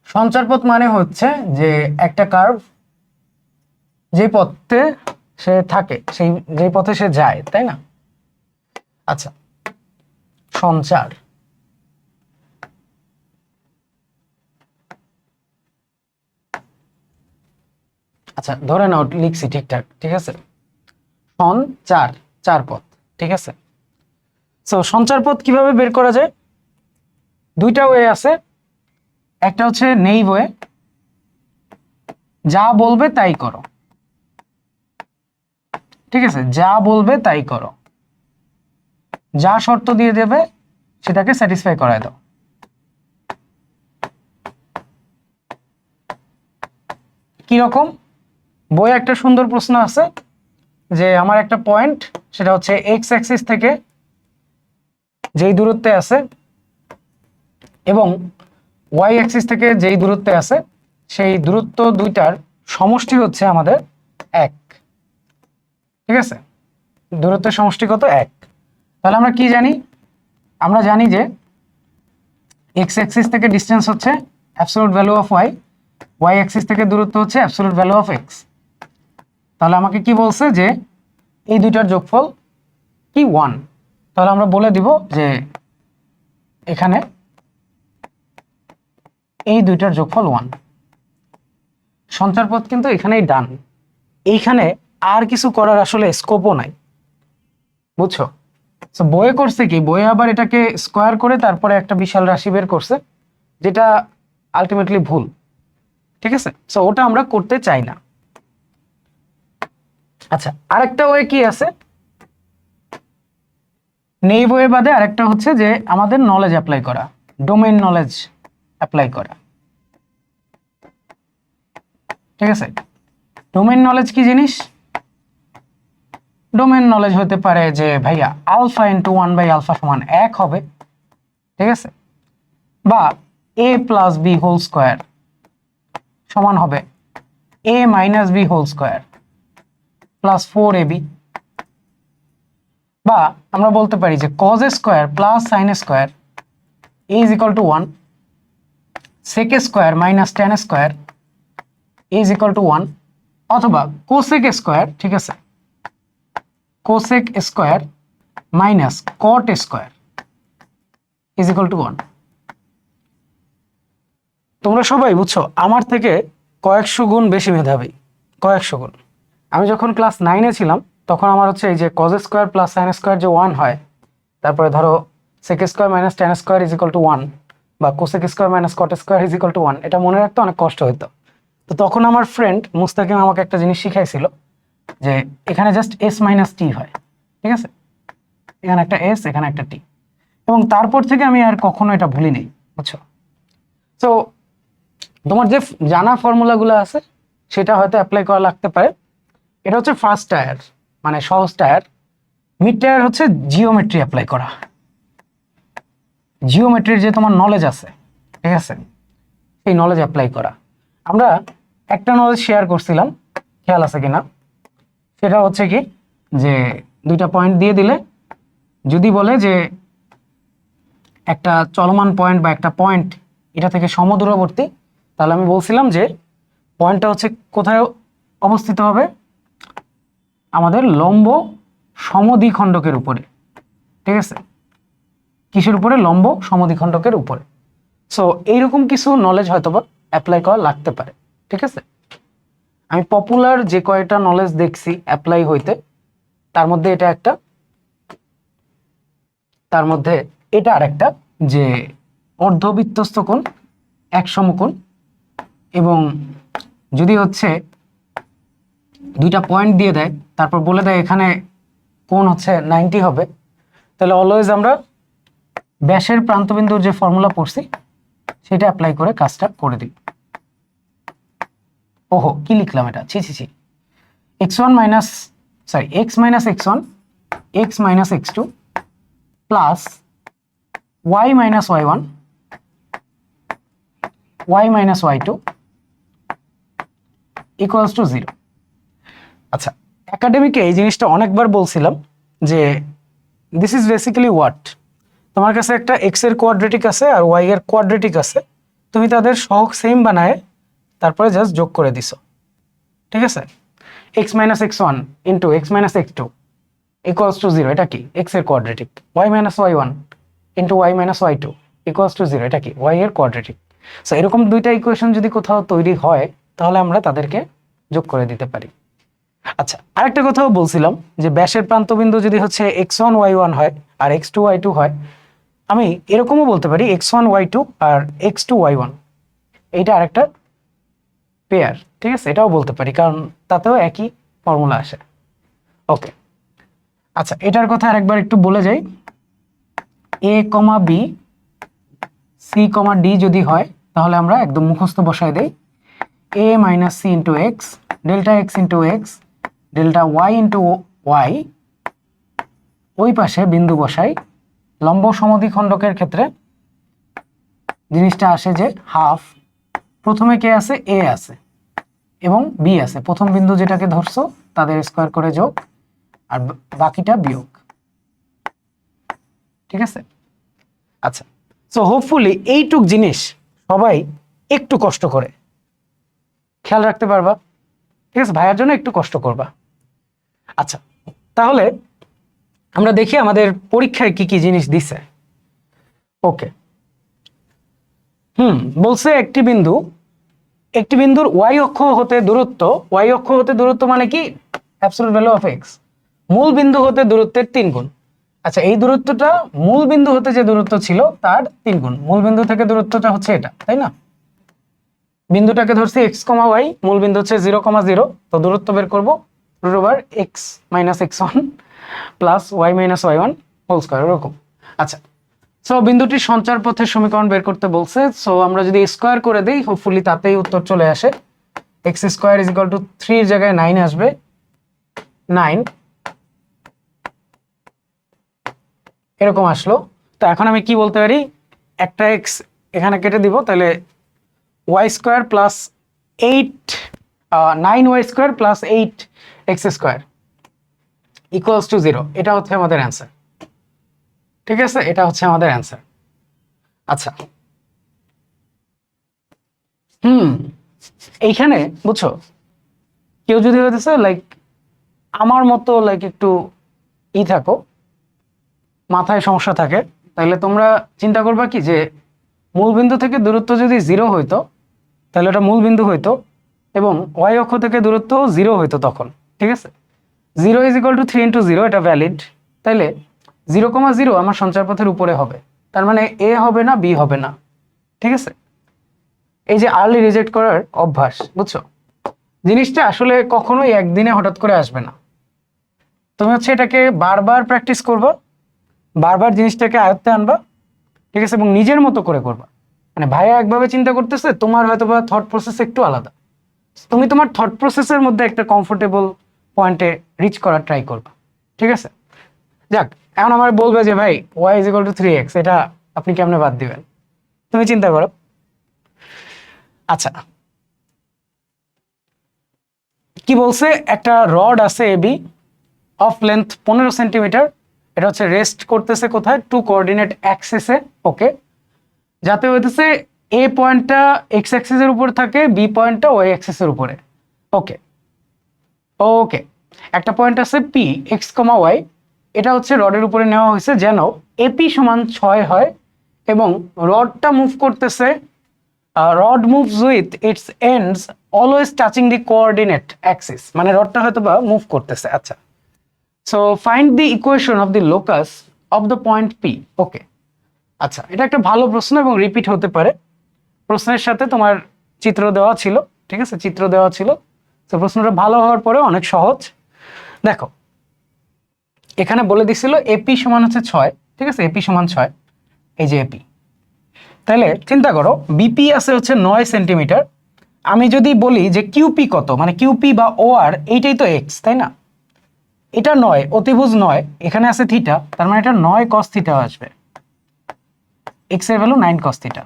Speaker 1: সঞ্চারপথ মানে হচ্ছে যে একটা কার্ভ যে পথে সে থাকে সেই যে পথে সে যায়, তাই না? আচ্ছা, সঞ্চার আচ্ছা ধরে নাও লিখছি ঠিকঠাক, ঠিক আছে? সঞ্চার, চার পথ, ঠিক আছে? সো সঞ্চার পথ কিভাবে বের করা যায়? দুইটা ওয়ে আছে। একটা হচ্ছে নেই ওয়ে, যা বলবে তাই করো, ঠিক আছে? যা বলবে তাই করো, যা শর্ত দিয়ে দেবে সেটাকে স্যাটিসফাই করায় দাও। কি রকম? বইয়ে একটা সুন্দর প্রশ্ন আছে যে আমার একটা পয়েন্ট, সেটা হচ্ছে এক্স অ্যাক্সিস থেকে যেই দূরত্বে আছে এবং ওয়াই অ্যাক্সিস থেকে যেই দূরত্বে আছে সেই দূরত্ব দুইটার সমষ্টি হচ্ছে আমাদের 1, ঠিক আছে? দূরত্বের সমষ্টি কত? 1। তাহলে আমরা কি জানি? আমরা জানি যে এক্স অ্যাক্সিস থেকে ডিসটেন্স হচ্ছে absolute value of y, y axis থেকে দূরত্ব হচ্ছে অ্যাবসলিউট ভ্যালু অফ এক্স। তাহলে আমাকে কি বলছে যে এই দুইটার যোগফল কি? 1। তাহলে আমরা বলে দিব যে এখানে এই দুইটার যোগফল 1। সঞ্চারপথ কিন্তু এখানেই ডান। এইখানে আর কিছু করার আসলে স্কোপও নাই, বুঝছো? সো বইয়ে করছে কি, বইয়ে আবার এটাকে স্কোয়ার করে তারপরে একটা বিশাল রাশি বের করছে, যেটা আলটিমেটলি ভুল, ঠিক আছে? সো ওটা আমরা করতে চাই না। আচ্ছা, আরেকটা ওয়ে কি আছে? নেই বইয়ে বাদে আরেকটা হচ্ছে যে আমাদের নলেজ অ্যাপ্লাই করা, ডোমেইন নলেজ অ্যাপ্লাই করা, ঠিক আছে? ডোমেইন নলেজ কি জিনিস? ডোমেইন নলেজ হতে পারে যে ভাইয়া আলফা ইন্টু 1/α সমান 1 হবে, ঠিক আছে? বা a plus b whole square সমান হবে a minus b whole square plus 4ab। বা আমরা বলতে পারি যে cos square plus sine square is equal to 1, sec square minus tan square is equal to 1, অথবা cosec স্কোয়ার, ঠিক আছে, cosec square minus cot square is equal to 1। তোমরা সবাই বুঝছো আমার থেকে কয়েকশো গুণ বেশি মেধাবী, কয়েকশো গুণ। আমি যখন ক্লাস 9-এ ছিলাম তখন আমার হচ্ছে এই যে cos square plus sine square যে 1 হয়, তারপরে ধরো sec square minus tan square is equal to 1 বা cosec square minus cot square is equal to 1, এটা মনে রাখতে অনেক কষ্ট হতো। তো তখন আমার ফ্রেন্ড মুস্তাকিম আমাকে একটা জিনিস শিখাইছিল যে এখানে জাস্ট s মাইনাস টি হয়, ঠিক আছে? এখানে একটা s, এখানে একটা t, এবং তারপর থেকে আমি আর কখনো এটা ভুলিনি, বুঝছো? তো তোমার যে জানা ফর্মুলাগুলো আছে সেটা হয়তো অ্যাপ্লাই করা লাগতে পারে। এটা হচ্ছে ফার্স্ট টায়ার, মানে সহজ টায়ার। মিড টায়ার হচ্ছে জিওমেট্রি অ্যাপ্লাই করা, জিওমেট্রির যে তোমার নলেজ আছে, ঠিক আছে, সেই নলেজ অ্যাপ্লাই করা। আমরা একটা নলেজ শেয়ার করছিলাম, খেয়াল আছে কিনা? সেটা হচ্ছে কি যে দুইটা পয়েন্ট দিয়ে দিলে যদি বলে যে একটা চলমান পয়েন্ট বা একটা পয়েন্ট এটা থেকে সমদূরবর্তী, তাহলে আমি বলছিলাম যে পয়েন্টটা হচ্ছে কোথায় অবস্থিত হবে? আমাদের লম্ব সমদ্বিখণ্ডকের উপরে, ঠিক আছে? কিসের উপরে? লম্ব সমদ্বিখণ্ডকের উপরে। সো এইরকম কিছু নলেজ হয়তো বা অ্যাপ্লাই করা লাগতে পারে, ঠিক আছে? আমি পপুলার যে কয়টা নলেজ দেখছি অ্যাপ্লাই হইতে, তার মধ্যে এটা একটা, তার মধ্যে এটা আরেকটা, যে অর্ধবৃত্তস্থ কোণ এক সমকোণ, এবং যদি হচ্ছে দুইটা পয়েন্ট দিয়ে দেয় তারপর বলে দেয় এখানে কোণ হচ্ছে 90 হবে, তাহলে অলওয়েজ আমরা ব্যাসের প্রান্তবিন্দুর যে ফর্মুলা পড়ছি সেটা অ্যাপ্লাই করে কাজটা করে দিই। ওহো, কি লিখলাম এটা, ছি ছি ছি, x1 minus sorry x minus x1 x minus x2 plus y minus y1 y minus y2 equals to 0। আচ্ছা, একাডেমিকে এই জিনিসটা অনেকবার বলছিলাম যে দিস ইজ বেসিক্যালি হোয়াট, তোমার কাছে একটা এক্স এর কোয়াড্রেটিক আছে আর ওয়াই এর কোয়াড্রেটিক আছে, তুমি তাদের সহগ সেম বানায় তারপরে জাস্ট যোগ করে দিছো, ঠিক আছে। X minus x one into x minus x two equals to zero, এটা কি এক্স এর quadratic. Y minus Y one into y minus y two equals to zero, এটা কি ওয়াই এর কোয়াড্রেটিক। সো এরকম দুইটা ইকুয়েশন যদি কোথাও তৈরি হয় তাহলে আমরা তাদেরকে যোগ করে দিতে পারি। আচ্ছা, আরেকটা কথাও বলছিলাম যে ব্যাসের প্রান্তবিন্দু যদি হচ্ছে এক্স ওয়ান ওয়াই ওয়ান হয় আর এক্স টু ওয়াই টু হয়, আমি এরকমও বলতে পারি এক্স ওয়ান ওয়াই টু আর এক্স টু ওয়াই ওয়ান, এইটা আরেকটা পেয়ার, ঠিক আছে, এটাও বলতে পারি কারণ তাতেও একই ফর্মুলা আসে। ওকে, আচ্ছা এটার কথা আরেকবার একটু বলে যাই। A comma b c comma d যদি হয় তাহলে আমরা একদম মুখস্থ বসায় দেই, a minus c into x delta x into x delta y into y, ওই পাশে বিন্দু বসাই। লম্ব সমদ্বিখণ্ডকের ক্ষেত্রে জিনিসটা আসে যে হাফ, প্রথমে কে আছে এ আছে এবং বি আছে, প্রথম বিন্দু যেটাকে ধরছো তাদের স্কোয়ার করে যোগ আর বাকিটা বিয়োগ, ঠিক আছে। আচ্ছা, সো হোপফুলি এইটুক জিনিস সবাই একটু কষ্ট করে খেয়াল রাখতে পারবা, ঠিক আছে, ভাইয়ার জন্য একটু কষ্ট করবা। আচ্ছা, তাহলে আমরা দেখি আমাদের পরীক্ষায় কি কি জিনিস দিছে। ওকে, বলছে একটি বিন্দুর ওয়াই অক্ষ হতে দূরত্ব মানে কি অ্যাবসলিউট ভ্যালু অফ এক্স, মূল বিন্দু হতে দূরত্বের 3 গুণ। আচ্ছা, এই দূরত্বটা মূল বিন্দু হতে যে দূরত্ব ছিল তার 3 গুণ। মূল বিন্দু থেকে দূরত্বটা হচ্ছে এটা, তাই না? বিন্দুটাকে ধরছি এক্স কমা ওয়াই, মূল বিন্দু হচ্ছে 0,0, তো দূরত্ব বের করবো root over x minus x one plus y minus Y one whole square, এরকম। আচ্ছা, সো বিন্দুটির সঞ্চার পথের সমীকরণ বের করতে বলছে। সো আমরা যদি স্কোয়ার করে দিই হোপফুলি তাতেই উত্তর চলে আসে। X square is equal two 3 এর জায়গায় 9 আসবে, 9 এরকম আসলো। তো এখন আমি কি বলতে পারি, একটা এক্স এখানে কেটে দিব, তাহলে y square plus 9y square plus 8x square equals to 0, এটা হচ্ছে আমাদের অ্যান্সার, ঠিক আছে, এটা হচ্ছে আমাদের অ্যান্সার। আচ্ছা, এইখানে বুঝছো, কেউ যদি হইতেছে লাইক আমার মতো লাইক একটু থাকো, মাথায় সমস্যা থাকে, তাহলে তোমরা চিন্তা করবা কি যে মূলবিন্দু থেকে দূরত্ব যদি 0 হইতো তাহলে এটা মূল বিন্দু হইতো এবং ওয়াই অক্ষ থেকে দূরত্ব 0 হইতো তখন, ঠিক আছে। 0 ইজ ইকুয়াল টু 3 ইন্টু 0, এটা ভ্যালিড। তাইলে 0,0 আমার সঞ্চারপথের উপরে হবে, তার মানে এ হবে না, বি হবে না, ঠিক আছে। এই যে আর্লি রিজেক্ট করার অভ্যাস, বুঝছো, জিনিসটা আসলে কখনোই একদিনে হঠাৎ করে আসবে না। তুমি হচ্ছে এটাকে বারবার প্র্যাকটিস করবা, বারবার জিনিসটাকে আয়ত্তে আনবা, ঠিক আছে, এবং নিজের মতো করে করবা। মানে ভাইয়া একভাবে চিন্তা করতেছে, তোমার হয়তো বা থট প্রসেস একটু আলাদা, তুমি তোমার থট প্রসেসের মধ্যে একটা কমফোর্টেবল পয়েন্টে রিচ করার ট্রাই করবা, ঠিক আছে। যাক, এখন আমার বলবে যে ভাই Y is equal two 3x, এটা আপনি কেমনে বাদ দিবেন, তুমি চিন্তা করো। আচ্ছা, কি বলছে, একটা রড আছে এবি অফ লেন্থ 15 সেন্টিমিটার, এটা হচ্ছে রেস্ট করতেছে কোথায়, 2 কোঅর্ডিনেট অ্যাক্সিসে, ওকে, যাতে হইতেছে এ পয়েন্টটা এক্স অ্যাক্সিসের উপর থাকে, বি পয়েন্টটা ওয়াই অ্যাক্সিসের উপরে, ওকে। ওকে, একটা পয়েন্ট আছে পি এক্স কমা ওয়াই, এটা হচ্ছে রডের উপরে নেওয়া হয়েছে যেন এপি সমান 6 হয় এবং রডটা মুভ করতেছে, rod moves with its ends always touching the coordinate axis, মানে রডটা হয়তো বা মুভ করতেছে। আচ্ছা, so find the equation of the locus of the point P, okay. আচ্ছা, এটা একটা ভালো প্রশ্ন এবং রিপিট হতে পারে, প্রশ্নের সাথে তোমার চিত্র দেওয়া ছিল, ঠিক আছে, চিত্র দেওয়া ছিল। তো প্রশ্নটা ভালো হওয়ার পরে অনেক সহজ। দেখো, এখানে বলে দিছিল এপি সমান হচ্ছে 6, ঠিক আছে, এপি সমান 6, এই যে এপি। তাহলে চিন্তা করো বিপি আছে হচ্ছে 9 সেন্টিমিটার, আমি যদি বলি যে কিউপি কত, মানে কিউপি বা ও আর এইটাই তো এক্স, তাই না, এটা 9 অতিভুজ 9, এখানে আছে থিটা, তার মানে এটা 9 cos থিটা আসবে, এক্স এর ভ্যালু 9 cos থিটা।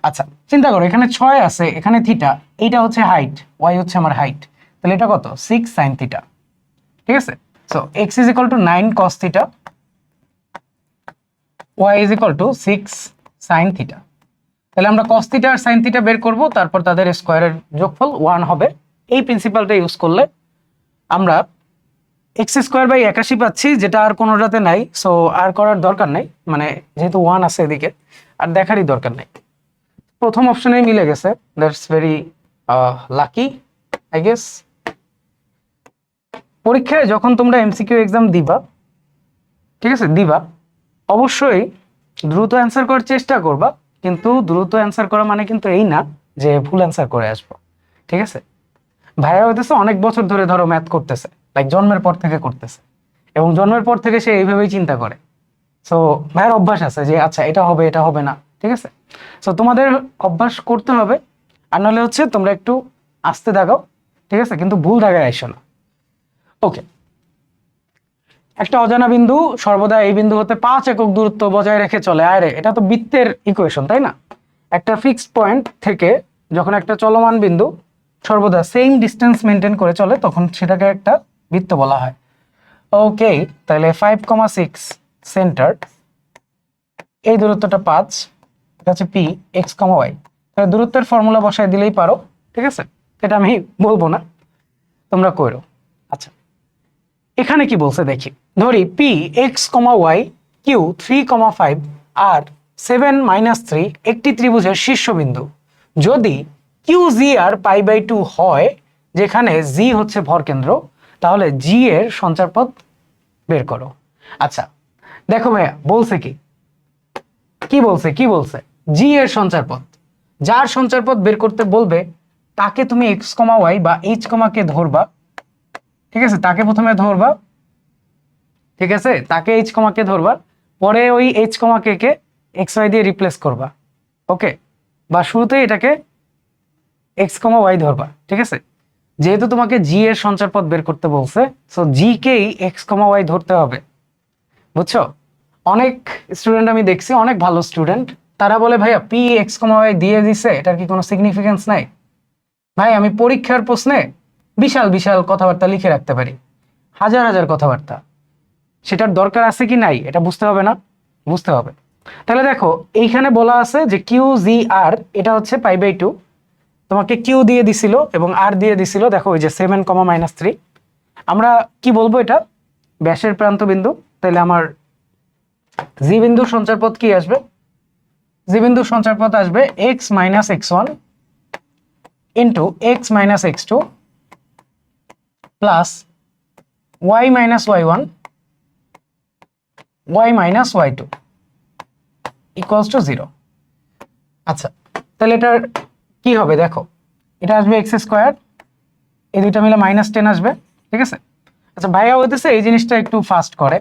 Speaker 1: আচ্ছা, চিন্তা করো এখানে 6 আছে, এখানে থিটা, এইটা হচ্ছে হাইট, ওয়াই হচ্ছে আমার হাইট, তাহলে এটা কত 6 sin থিটা, ঠিক আছে। So x is equal to 9 cos theta, y is equal to 6 sin theta. তাহলে আমরা cos থিটা আর sin থিটা বের করব, তারপর তাদের স্কয়ারের যোগফল 1 হবে। এই প্রিন্সিপালটা ইউজ করলে আমরা এক্স স্কোয়ার বাই 81 পাচ্ছি, যেটা আর কোনোটাতে নাই। সো আর করার দরকার নাই, মানে যেহেতু 1 আছে এদিকে আর দেখারই দরকার নাই। প্রথম অপশনেই মিলে গেছে, that's very lucky I guess. পরীক্ষায় যখন তোমরা এমসিকিউ এক্সাম দিবা, ঠিক আছে, দিবা, অবশ্যই দ্রুত অ্যান্সার করার চেষ্টা করবা, কিন্তু দ্রুত অ্যান্সার করা মানে কিন্তু এই না যে ভুল অ্যান্সার করে আসবো, ঠিক আছে। ভাইয়া হইতেছে অনেক বছর ধরে ধরো ম্যাথ করতেছে, লাইক জন্মের পর থেকে করতেছে, এবং জন্মের পর থেকে সে এইভাবেই চিন্তা করে। সো ভাইয়ের অভ্যাস আছে যে আচ্ছা এটা হবে এটা হবে না, ঠিক আছে। সো তোমাদের অভ্যাস করতে হবে, আর নাহলে হচ্ছে তোমরা একটু আস্তে দাগাও, ঠিক আছে, কিন্তু ভুল দাগায় আইসো না। ওকে, একটা অজানা বিন্দু সর্বদা এই বিন্দু হতে 5 একক দূরত্ব বজায় রেখে চলে। আরে এটা তো বৃত্তের ইকুয়েশন, তাই না? একটা ফিক্সড পয়েন্ট থেকে যখন একটা চলমান বিন্দু সর্বদা সেম ডিস্টেন্স মেনটেন করে চলে, তখন সেটাকে একটা বৃত্ত বলা হয়। ওকে, তাহলে 5,6 সেন্টার, এই দূরত্বটা 5, এটা হচ্ছে পি এক্স কমা ওয়াই। তাহলে দূরত্বের ফর্মুলা বসায় দিলেই পারো, ঠিক আছে, এটা আমি বলবো না, তোমরা করো। আচ্ছা, এখানে কি বলছে দেখি। ধরি পি এক্স কমা ওয়াই কিউ 3,5 আর 7-3 একটি ত্রিভুজের শীর্ষবিন্দু। যদি কিউ জি আর π/2 হয়, যেখানে জি হচ্ছে ভরকেন্দ্র, তাহলে জি এর সঞ্চারপথ বের করো। আচ্ছা দেখো ভাইয়া, বলছে কি বলছে, জি এর সঞ্চারপথ। যার সঞ্চারপথ বের করতে বলবে তাকে তুমি এক্স কমা ওয়াই বা এইচ কমাকে ধরবা, ঠিক আছে, তাকে প্রথমে ধরবা, ঠিক আছে, তাকে এইচ কমাকে ধরবা, পরে ওই এইচ কমাকে কে এক্স ওয়াই দিয়ে রিপ্লেস করবা। ওকে, বা শুরুতেই এটাকে এক্স কমা ওয়াই ধরবা, ঠিক আছে। যেহেতু তোমাকে জি এর সঞ্চারপথ বের করতে বলছে, সো জি কেই এক্স কমা ওয়াই ধরতে হবে, বুঝছো। অনেক স্টুডেন্ট আমি দেখছি, অনেক ভালো স্টুডেন্ট, তারা বলে ভাইয়া পি এক্স কমা ওয়াই দিয়ে দিছে, এটার কি কোনো সিগনিফিকেন্স নাই? ভাই আমি পরীক্ষার প্রশ্নে বিশাল বিশাল কথাবার্তা লিখে রাখতে পারি, হাজার হাজার কথাবার্তা, সেটার দরকার আছে কি নাই এটা বুঝতে হবে না? বুঝতে হবে। তাহলে দেখো এইখানে বলা আছে যে কিউ জি আর, এটা হচ্ছে π/2, তোমাকে কিউ দিয়ে দিছিল এবং আর দিয়ে দিছিল, দেখো ওই যে 7,-3। আমরা কি বলবো, এটা ব্যাসের প্রান্ত বিন্দু। তাহলে আমার জি বিন্দুর সঞ্চারপথ কি আসবে? জি বিন্দুর সঞ্চারপথ আসবে x - x1 into x - x2 plus y - y1 y - y2 equals to 0। আচ্ছা, তাহলে এটার কি হবে দেখো, এটা আসবে এক্স স্কোয়ার, এই দুইটা মিলে -10 আসবে, ঠিক আছে। আচ্ছা ভাইয়া হইতেছে এই জিনিসটা একটু ফাস্ট করে,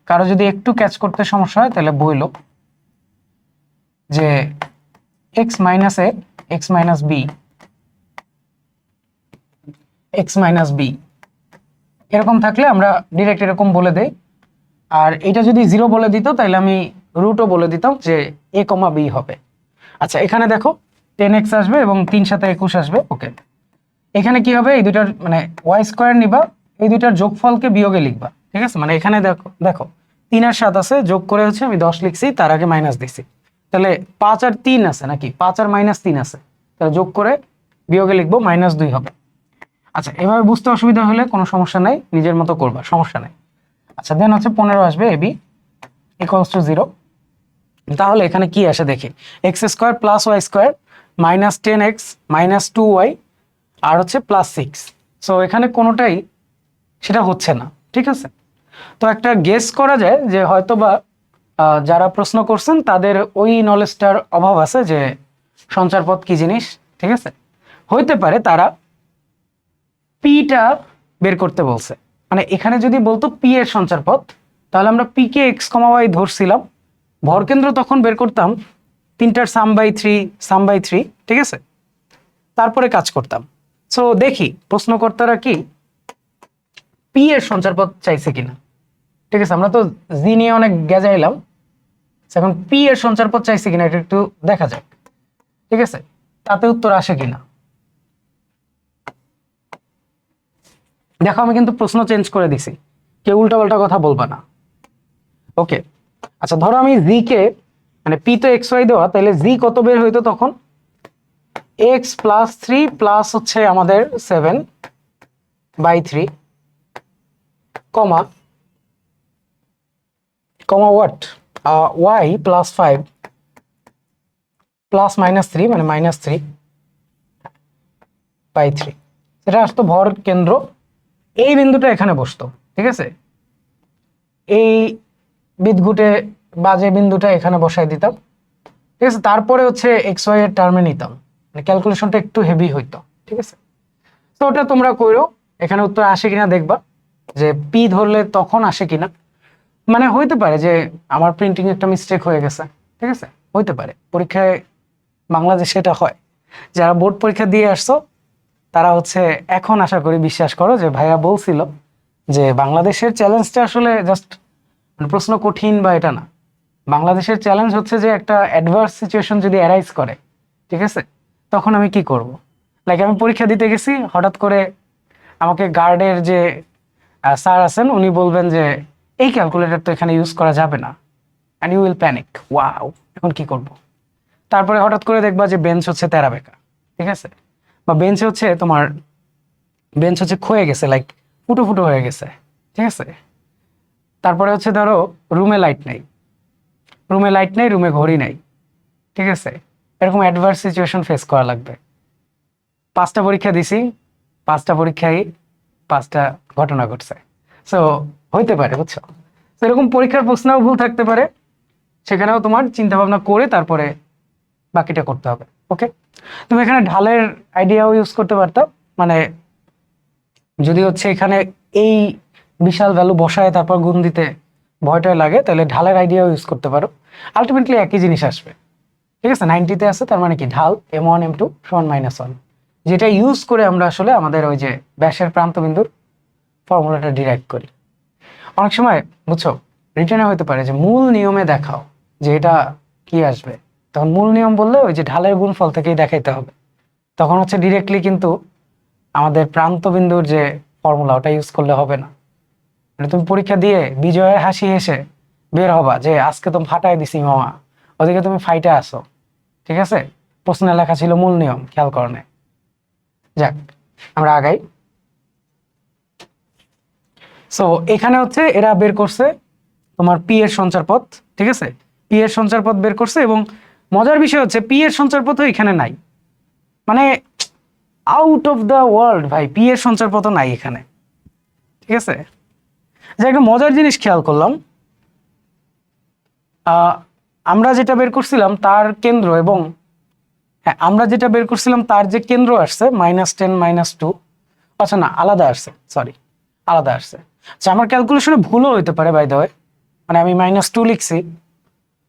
Speaker 1: কারো যদি একটু ক্যাচ করতে সমস্যা হয় তাহলে বইলো যে x minus a x minus b x minus b, এরকম থাকলে আমরা ডিরেক্ট এরকম বলে দেই। আর এটা যদি 0 বলে দিত তাহলে আমি রুটও বলে দিতাম যে এ কমা বি হবে। আচ্ছা এখানে দেখো 10x আসবে এবং 3 সাথে 21 আসবে। ওকে, এখানে কি হবে, এই দুটার মানে ওয়াই স্কোয়ার নিবা, এই দুটার যোগফলকে বিয়োগে লিখবা, ঠিক আছে। মানে এখানে দেখো দেখো 3 আর 7 আছে, যোগ করে হচ্ছে আমি 10 লিখছি, তার আগে মাইনাস দিছি। তাহলে 5 আর 3 আছে নাকি, 5 আর -3 আছে, তাহলে যোগ করে বিয়োগে লিখবো, -2 হবে। আচ্ছা এভাবে বুঝতে অসুবিধা হলে কোনো সমস্যা নাই, নিজের মতো করবা, সমস্যা নাই। আচ্ছা দেন হচ্ছে 15 আসবে এবি ইকুয়ালস টু 0। তাহলে এখানে কি আসে দেখি, x square plus y square -10x -2y আর হচ্ছে +6। সো এখানে কোনোটাই সেটা হচ্ছে না, ঠিক আছে। তো একটা গেস করা যায় যে হয়তোবা যারা প্রশ্ন করছেন তাদের ওই নলেজটার অভাব আছে যে সঞ্চারপথ কি জিনিস, ঠিক আছে। হইতে পারে তারা পিটা বের করতে বলছে, মানে এখানে যদি বলতো পি এর সঞ্চারপথ, তাহলে আমরা পি কে এক্স কমা ওয়াই ধরছিলাম, ভরকেন্দ্র তখন বের করতাম 3টার সাম বাই 3, ঠিক আছে, তারপরে কাজ করতাম। সো দেখি প্রশ্নকর্তারা কি পি এর সঞ্চারপথ চাইছে কিনা, ঠিক আছে। আমরা তো জি নিয়ে অনেক গেজাইলাম, এখন পি এর সঞ্চারপথ চাইছে কিনা এটা একটু দেখা যাক, ঠিক আছে, তাতে উত্তর আসে কিনা। দেখো আমি কিন্তু প্রশ্ন চেঞ্জ করে দিছি, কেউ উল্টাপাল্টা কথা বলবা না। ওকে, আচ্ছা ধরো আমি জি কে মানে পি তো এক্স ওয়াই দেওয়া, তাহলে জি কত বের হইতো তখন? এক্স প্লাস 3 প্লাস হচ্ছে আমাদের 7/3 কমা কমা হোয়াট ওয়াই প্লাস 5 প্লাস -3 মানে -3/3। সেটা আসতো ভর কেন্দ্র, এই বিন্দুটা এখানে বসতো, ঠিক আছে? এই বিদঘুটে বাজে বিন্দুটা এখানে বসাই দিতাম, ঠিক আছে? তারপরে হচ্ছে এক্স ওয়াই এর টার্মে নিতাম, মানে ক্যালকুলেশনটা একটু হেভি হইতো, ঠিক আছে? তো ওটা তোমরা কইরো, এখানে উত্তর আসে কিনা দেখবা, যে পি ধরলে তখন আসে কিনা। মানে হইতে পারে যে আমার প্রিন্টিং একটা মিস্টেক হয়ে গেছে, ঠিক আছে? হইতে পারে, পরীক্ষায় বাংলাদেশে এটা হয়। যারা বোর্ড পরীক্ষা দিয়ে আসছো তারা হচ্ছে এখন আশা করি বিশ্বাস করো যে ভাইয়া বলছিল যে বাংলাদেশের চ্যালেঞ্জটা আসলে জাস্ট প্রশ্ন কঠিন বা এটা না। বাংলাদেশের চ্যালেঞ্জ হচ্ছে যে একটা অ্যাডভার্স সিচুয়েশন যদি অ্যারাইজ করে, ঠিক আছে, তখন আমি কি করব। লাইক আমি পরীক্ষা দিতে গেছি, হঠাৎ করে আমাকে গার্ডের যে স্যার আছেন উনি বলবেন যে এই ক্যালকুলেটর তো এখানে ইউজ করা যাবে না, and you will panic, wow এখন কি করব। তারপরে হঠাৎ করে দেখবা যে বেঞ্চ হচ্ছে তেরা বেকা, ঠিক আছে, বা বেঞ্চে হচ্ছে তোমার বেঞ্চ হচ্ছে ক্ষয়ে গেছে, লাইক ফুটো ফুটো হয়ে গেছে, ঠিক আছে। তারপরে হচ্ছে ধরো রুমে লাইট নেই, রুমে ঘড়ি নেই, ঠিক আছে। এরকম অ্যাডভার্স সিচুয়েশন ফেস করা লাগবে। 5টা পরীক্ষা দিছি, 5টা পরীক্ষায় 5টা ঘটনা ঘটছে। সো হইতে পারে, বুঝছো? তো এরকম পরীক্ষার প্রশ্নও ভুল থাকতে পারে, সেখানেও তোমার চিন্তা ভাবনা করে তারপরে বাকিটা করতে হবে। ওকে, তুমি এখানে ঢালের আইডিয়াও ইউজ করতে পারতো, মানে যদি হচ্ছে এখানে এই বিশাল ভ্যালু বসায় তারপর গুণ দিতে ভয়টাই লাগে, তাহলে ঢালের আইডিয়াও ইউজ করতে পারো। আলটিমেটলি একই জিনিস আসবে, ঠিক আছে। 90-তে আছে, তার মানে কি ঢাল m1 m2 সমান -1, যেটা ইউজ করে আমরা আসলে আমাদের ওই যে ব্যাসের প্রান্তবিন্দুর ফর্মুলাটা ডিরাইভ করি। অনেক সময় বুঝছো রিটেনে হতে পারে যে মূল নিয়মে দেখাও যে এটা কি আসবে, তখন মূল নিয়ম বললে ওই যে ঢালের গুণফল থেকেই দেখাইতে হবে। তখন হচ্ছে ডিরেক্টলি কিন্তু আমাদের প্রান্তবিন্দুর যে ফর্মুলা ওটা ইউজ করলে হবে না। মানে তুমি পরীক্ষা দিয়ে বিজয়ের হাসি হেসে বের হবা যে আজকে তো ফাটাই দিছি মামা, ওদিকে তুমি ফাইটে আসো, ঠিক আছে। প্রশ্নে লেখা ছিল মূল নিয়ম, খেয়াল করনে। যাক, আমরা আগাই। সো এখানে হচ্ছে এরা বের করছে তোমার পি এর সঞ্চার পথ, ঠিক আছে। পি এর সঞ্চার পথ বের করছে, এবং মজার বিষয় হচ্ছে পি এর সঞ্চার পথও এখানে নাই, মানে আউট অফ দ্য ওয়ার্ল্ড ভাই, পি এর সঞ্চার পথও নাই এখানে, ঠিক আছে। যে একটা মজার জিনিস খেয়াল করলাম, আমরা যেটা বের করছিলাম তার কেন্দ্র, এবং হ্যাঁ আমরা যেটা বের করছিলাম তার যে কেন্দ্র আসছে -10 -2, আচ্ছা না আলাদা আসছে, সরি আলাদা আসছে। আচ্ছা আমার ক্যালকুলেশনে ভুলও হইতে পারে বাই দ্য ওয়ে, মানে আমি -2 লিখছি,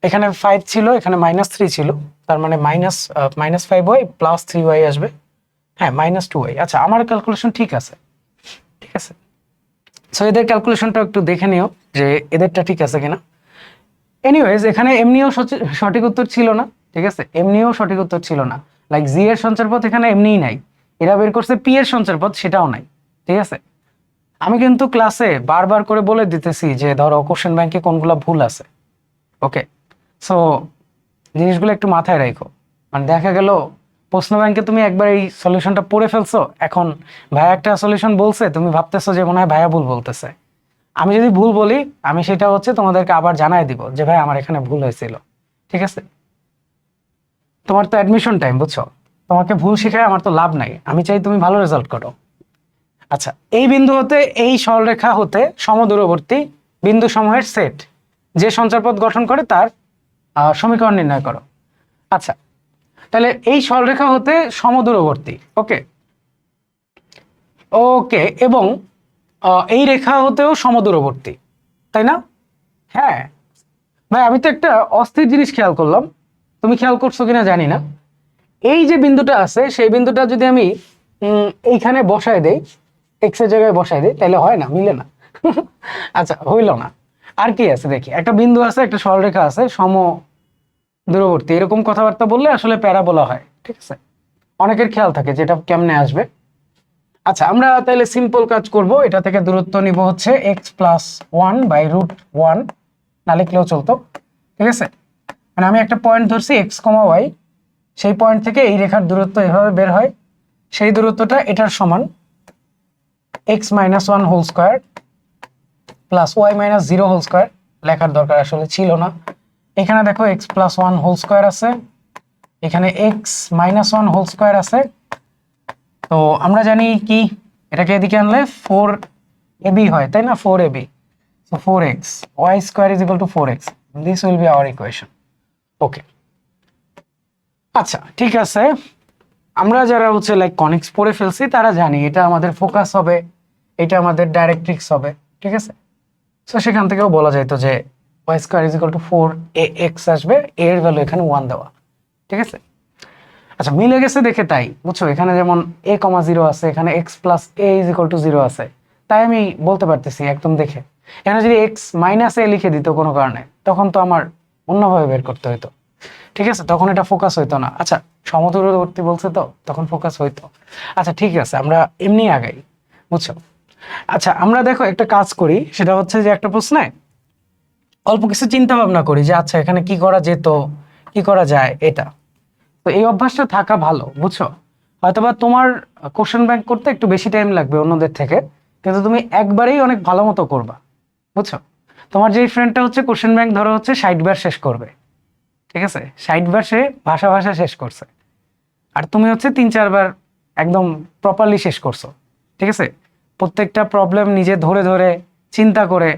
Speaker 1: এখানে 5 ছিল, এখানে -3 ছিল, তার মানে -5y + 3y আসবে, হ্যাঁ -2y। আচ্ছা আমার ক্যালকুলেশন ঠিক আছে, ঠিক আছে। সো এদের ক্যালকুলেশনটা একটু দেখে নিও যে এদেরটা ঠিক আছে কিনা। এনিওয়েজ এখানে এমনিও সঠিক উত্তর ছিল না, ঠিক আছে, এমনিও সঠিক উত্তর ছিল না। লাইক জি এর সঞ্চারপথ এখানে এমনিই নাই, এরা বের করছে পি এর সঞ্চারপথ, সেটাও নাই, ঠিক আছে। আমি কিন্তু ক্লাসে বারবার করে বলে দিতেছি যে ধরো কোশ্চেন ব্যাংকে কোনগুলো ভুল আছে, ওকে। সো জিনিসগুলো একটু মাথায় রাখো, মানে দেখা গেল প্রশ্ন ব্যাংকে তুমি একবার এই সলিউশনটা পড়ে ফেলছো, এখন ভাইয়া একটা সলিউশন বলছে, তুমি ভাবতেছো যে মনে হয় ভাইয়া ভুল বলতেছে। আমি যদি ভুল বলি আমি সেটা হচ্ছে তোমাদেরকে আবার জানাই দিব যে ভাই আমার এখানে ভুল হয়েছিল, ঠিক আছে। তোমার তো অ্যাডমিশন টাইম, বুঝছো, তোমাকে ভুল শিখায় আমার তো লাভ নাই, আমি চাই তুমি ভালো রেজাল্ট করো। আচ্ছা এই বিন্দু হতে এই সরলরেখা হতে সমদূরবর্তী বিন্দু সমূহের সেট যে সঞ্চারপথ গঠন করে তার সমীকরণ নির্ণয় করো। আচ্ছা তাহলে এই সরলরেখা হতে সমদূরবর্তী, ওকে ওকে, এবং এই রেখা হতেও সমদূরবর্তী, তাই না? হ্যাঁ ভাই, আমি তো একটা অস্থির জিনিস খেয়াল করলাম, তুমি খেয়াল করছো কিনা জানি না। এই যে বিন্দুটা আছে সেই বিন্দুটা যদি আমি এইখানে বসায় দেই, এক্স এর জায়গায় বসায় দেই, তাহলে হয় না, মিলে না। আচ্ছা হইল না। আর কি আছে দেখি, একটা বিন্দু আছে, একটা সরলরেখা আছে, সম দূরবর্তী, এরকম কথাবার্তা বললে আসলে প্যারাবোলা হয়, ঠিক আছে। অনেকের খেয়াল থাকে যেটা কেমনে আসবে। আচ্ছা আমরা তাহলে সিম্পল কাজ করব, এটা থেকে দূরত্ব নিব হচ্ছে x + 1/√1, না লিখলেও চলতো, ঠিক আছে। মানে আমি একটা পয়েন্ট ধরছি এক্স কমা ওয়াই, সেই পয়েন্ট থেকে এই রেখার দূরত্ব এভাবে বের হয়, সেই দূরত্বটা এটার সমান x minus one whole square plus y minus zero whole square. লেখার দরকার আসলে ছিল না। এখানে দেখো x plus one whole square আছে, এখানে x minus one whole square আছে। তো আমরা জানি কি, এটাকে এদিকে আনলে 4ab হয়, তাই না? 4ab, so 4x y square is equal to 4x. This will be our equation. ওকে, আচ্ছা ঠিক আছে। আমরা যারা হচ্ছে লাইক কনিক্স পড়ে ফেলছি তারা জানি এটা আমাদের ফোকাস হবে, এটা আমাদের ডাইরেক্ট্রিক্স হবে, ঠিক আছে? সো সেখান থেকেও বলা যাইতো যে y square is equal to 4ax আসবে, a এর ভ্যালু এখানে 1 দেওয়া, ঠিক আছে? আচ্ছা মিলে গেছে দেখে তাই, বুঝছো? এখানে যেমন a, 0 আছে, এখানে x plus a is equal to 0 আছে, তাই আমি বলতে পারতেছি একদম দেখে। এখানে যদি x মাইনাস a লিখে দিত কোনো কারণে, তখন তো আমার অন্যভাবে বের করতে হইতো, ঠিক আছে? তখন এটা ফোকাস হইতো না। আচ্ছা সমদূরবর্তী বলছে তো, তখন ফোকাস হইতো। আচ্ছা ঠিক আছে, আমরা এমনি আগাই, বুঝছো? আচ্ছা আমরা দেখো একটা কাজ করি, সেটা হচ্ছে যে একটা প্রশ্নে অল্প কিছু চিন্তা ভাবনা করি যে আচ্ছা এখানে কি করা যেত, কি করা যায়, এটা। তো এই অভ্যাসটা থাকা ভালো, বুঝছো? হয়তোবা তোমার কোশ্চেন ব্যাংক করতে একটু বেশি টাইম লাগবে অন্যদের থেকে, কিন্তু তুমি একবারেই অনেক ভালো মতো করবা, বুঝছো? তোমার যেই ফ্রেন্ডটা হচ্ছে কোশ্চেন ব্যাংক ধরো হচ্ছে 60 বার শেষ করবে, ঠিক আছে? 60 বার সে ভাষা ভাষা শেষ করছে, আর তুমি হচ্ছে 3-4 বার একদম প্রপারলি শেষ করছো, ঠিক আছে? প্রত্যেকটা প্রবলেম নিজে ধরে ধরে চিন্তা করে,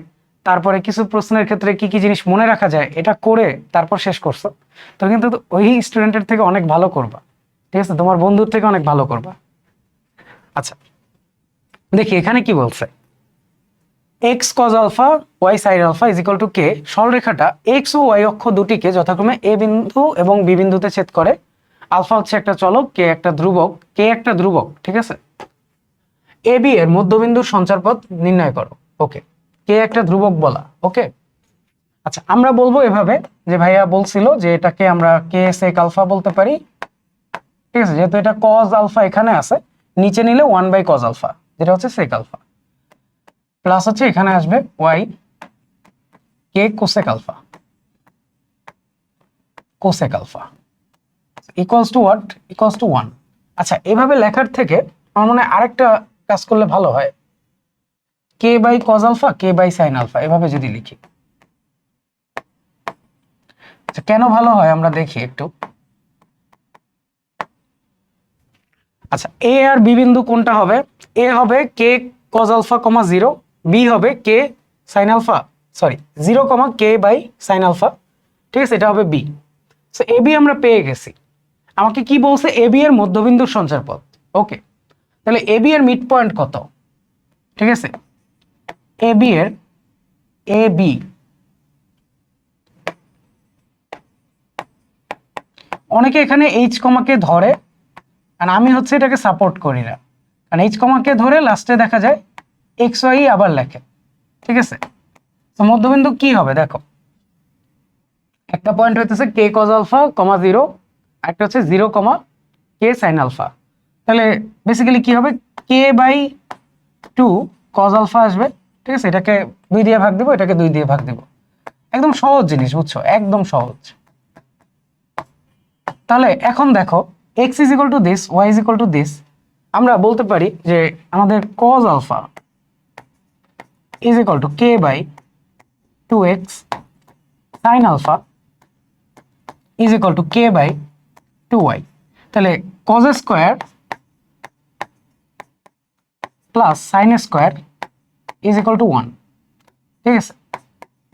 Speaker 1: তারপরে কিছু প্রশ্নের ক্ষেত্রে কি কি জিনিস মনে রাখা যায় এটা করে তারপর শেষ করছো, তো কিন্তু ওই স্টুডেন্টের থেকে অনেক ভালো করবা, ঠিক আছে? তোমার বন্ধুর থেকে অনেক ভালো করবা। আচ্ছা দেখি এখানে কি বলছে, x cos alpha y sine alpha is equal to k. সরলরেখাটা এক্স ও ওয়াই অক্ষ দুটিকে যথাক্রমে এ বিন্দু এবং বি বিন্দুতে ছেদ করে। আলফা হচ্ছে একটা চলক, কে একটা ধ্রুবক, কে একটা ধ্রুবক, ঠিক আছে? এ বি এর মধ্যবিন্দুর সঞ্চারপথ নির্ণয় করো। ওকে, কে একটা ধ্রুবক বলা, ওকে। আচ্ছা আমরা বলবো এভাবে যে ভাইয়া বলছিল যে এটাকে আমরা কে সেক আলফা বলতে পারি, ঠিক আছে? যেহেতু এটা কজ আলফা এখানে আছে, নিচে নিলে 1/cos আলফা যেটা হচ্ছে সেক আলফা, প্লাস হচ্ছে এখানে আসবে y k cosec alpha, cosec alpha equals to what, equals to 1। আচ্ছা এভাবে লেখার থেকে আমার মনে হয় আরেকটা কাজ করলে ভালো হয়, k by cos alpha k by sine alpha, এভাবে যদি লিখি। আচ্ছা কেন ভালো হয় আমরা দেখি একটু। আচ্ছা এ আর বি বিন্দু কোনটা হবে? এ হবে k cos alpha comma 0, B হবে k sine alpha, sorry 0 comma k by sine alpha, ঠিক আছে? এটা হবে বি। সো এ বি আমরা পেয়ে গেছি। আমাকে কি বলছে? এ বি এর মধ্যবিন্দুর সঞ্চারপথ, ওকে। তাহলে এ বি এর মিড পয়েন্ট কত, ঠিক আছে? এ বি এর, এ বি অনেকে এখানে এইচ কমাকে ধরে, আর আমি হচ্ছে এটাকে সাপোর্ট করি না, কারণ এইচ কমাকে ধরে লাস্টে দেখা যায় এক্স ওয়াই আবার লেখে, ঠিক আছে? তো মধ্যবিন্দু কি হবে দেখো, একটা পয়েন্ট হইতেছে কে কজ আলফা কমা 0, একটা হচ্ছে 0 কমা কে সাইন আলফা। তাহলে বেসিক্যালি কি হবে, কে বাই 2 কজ আলফা আসবে, ঠিক আছে? এটাকে 2 দিয়ে ভাগ দেবো, এটাকে 2 দিয়ে ভাগ দেবো, একদম সহজ জিনিস, বুঝছো? একদম সহজ। তাহলে এখন দেখো x is equal to this, y is equal to this, আমরা বলতে পারি যে আমাদের cos alpha is equal to k by 2x sin alpha is equal to k by 2y। তাহলে cos square plus sin square is equal to 1, ঠিক আছে?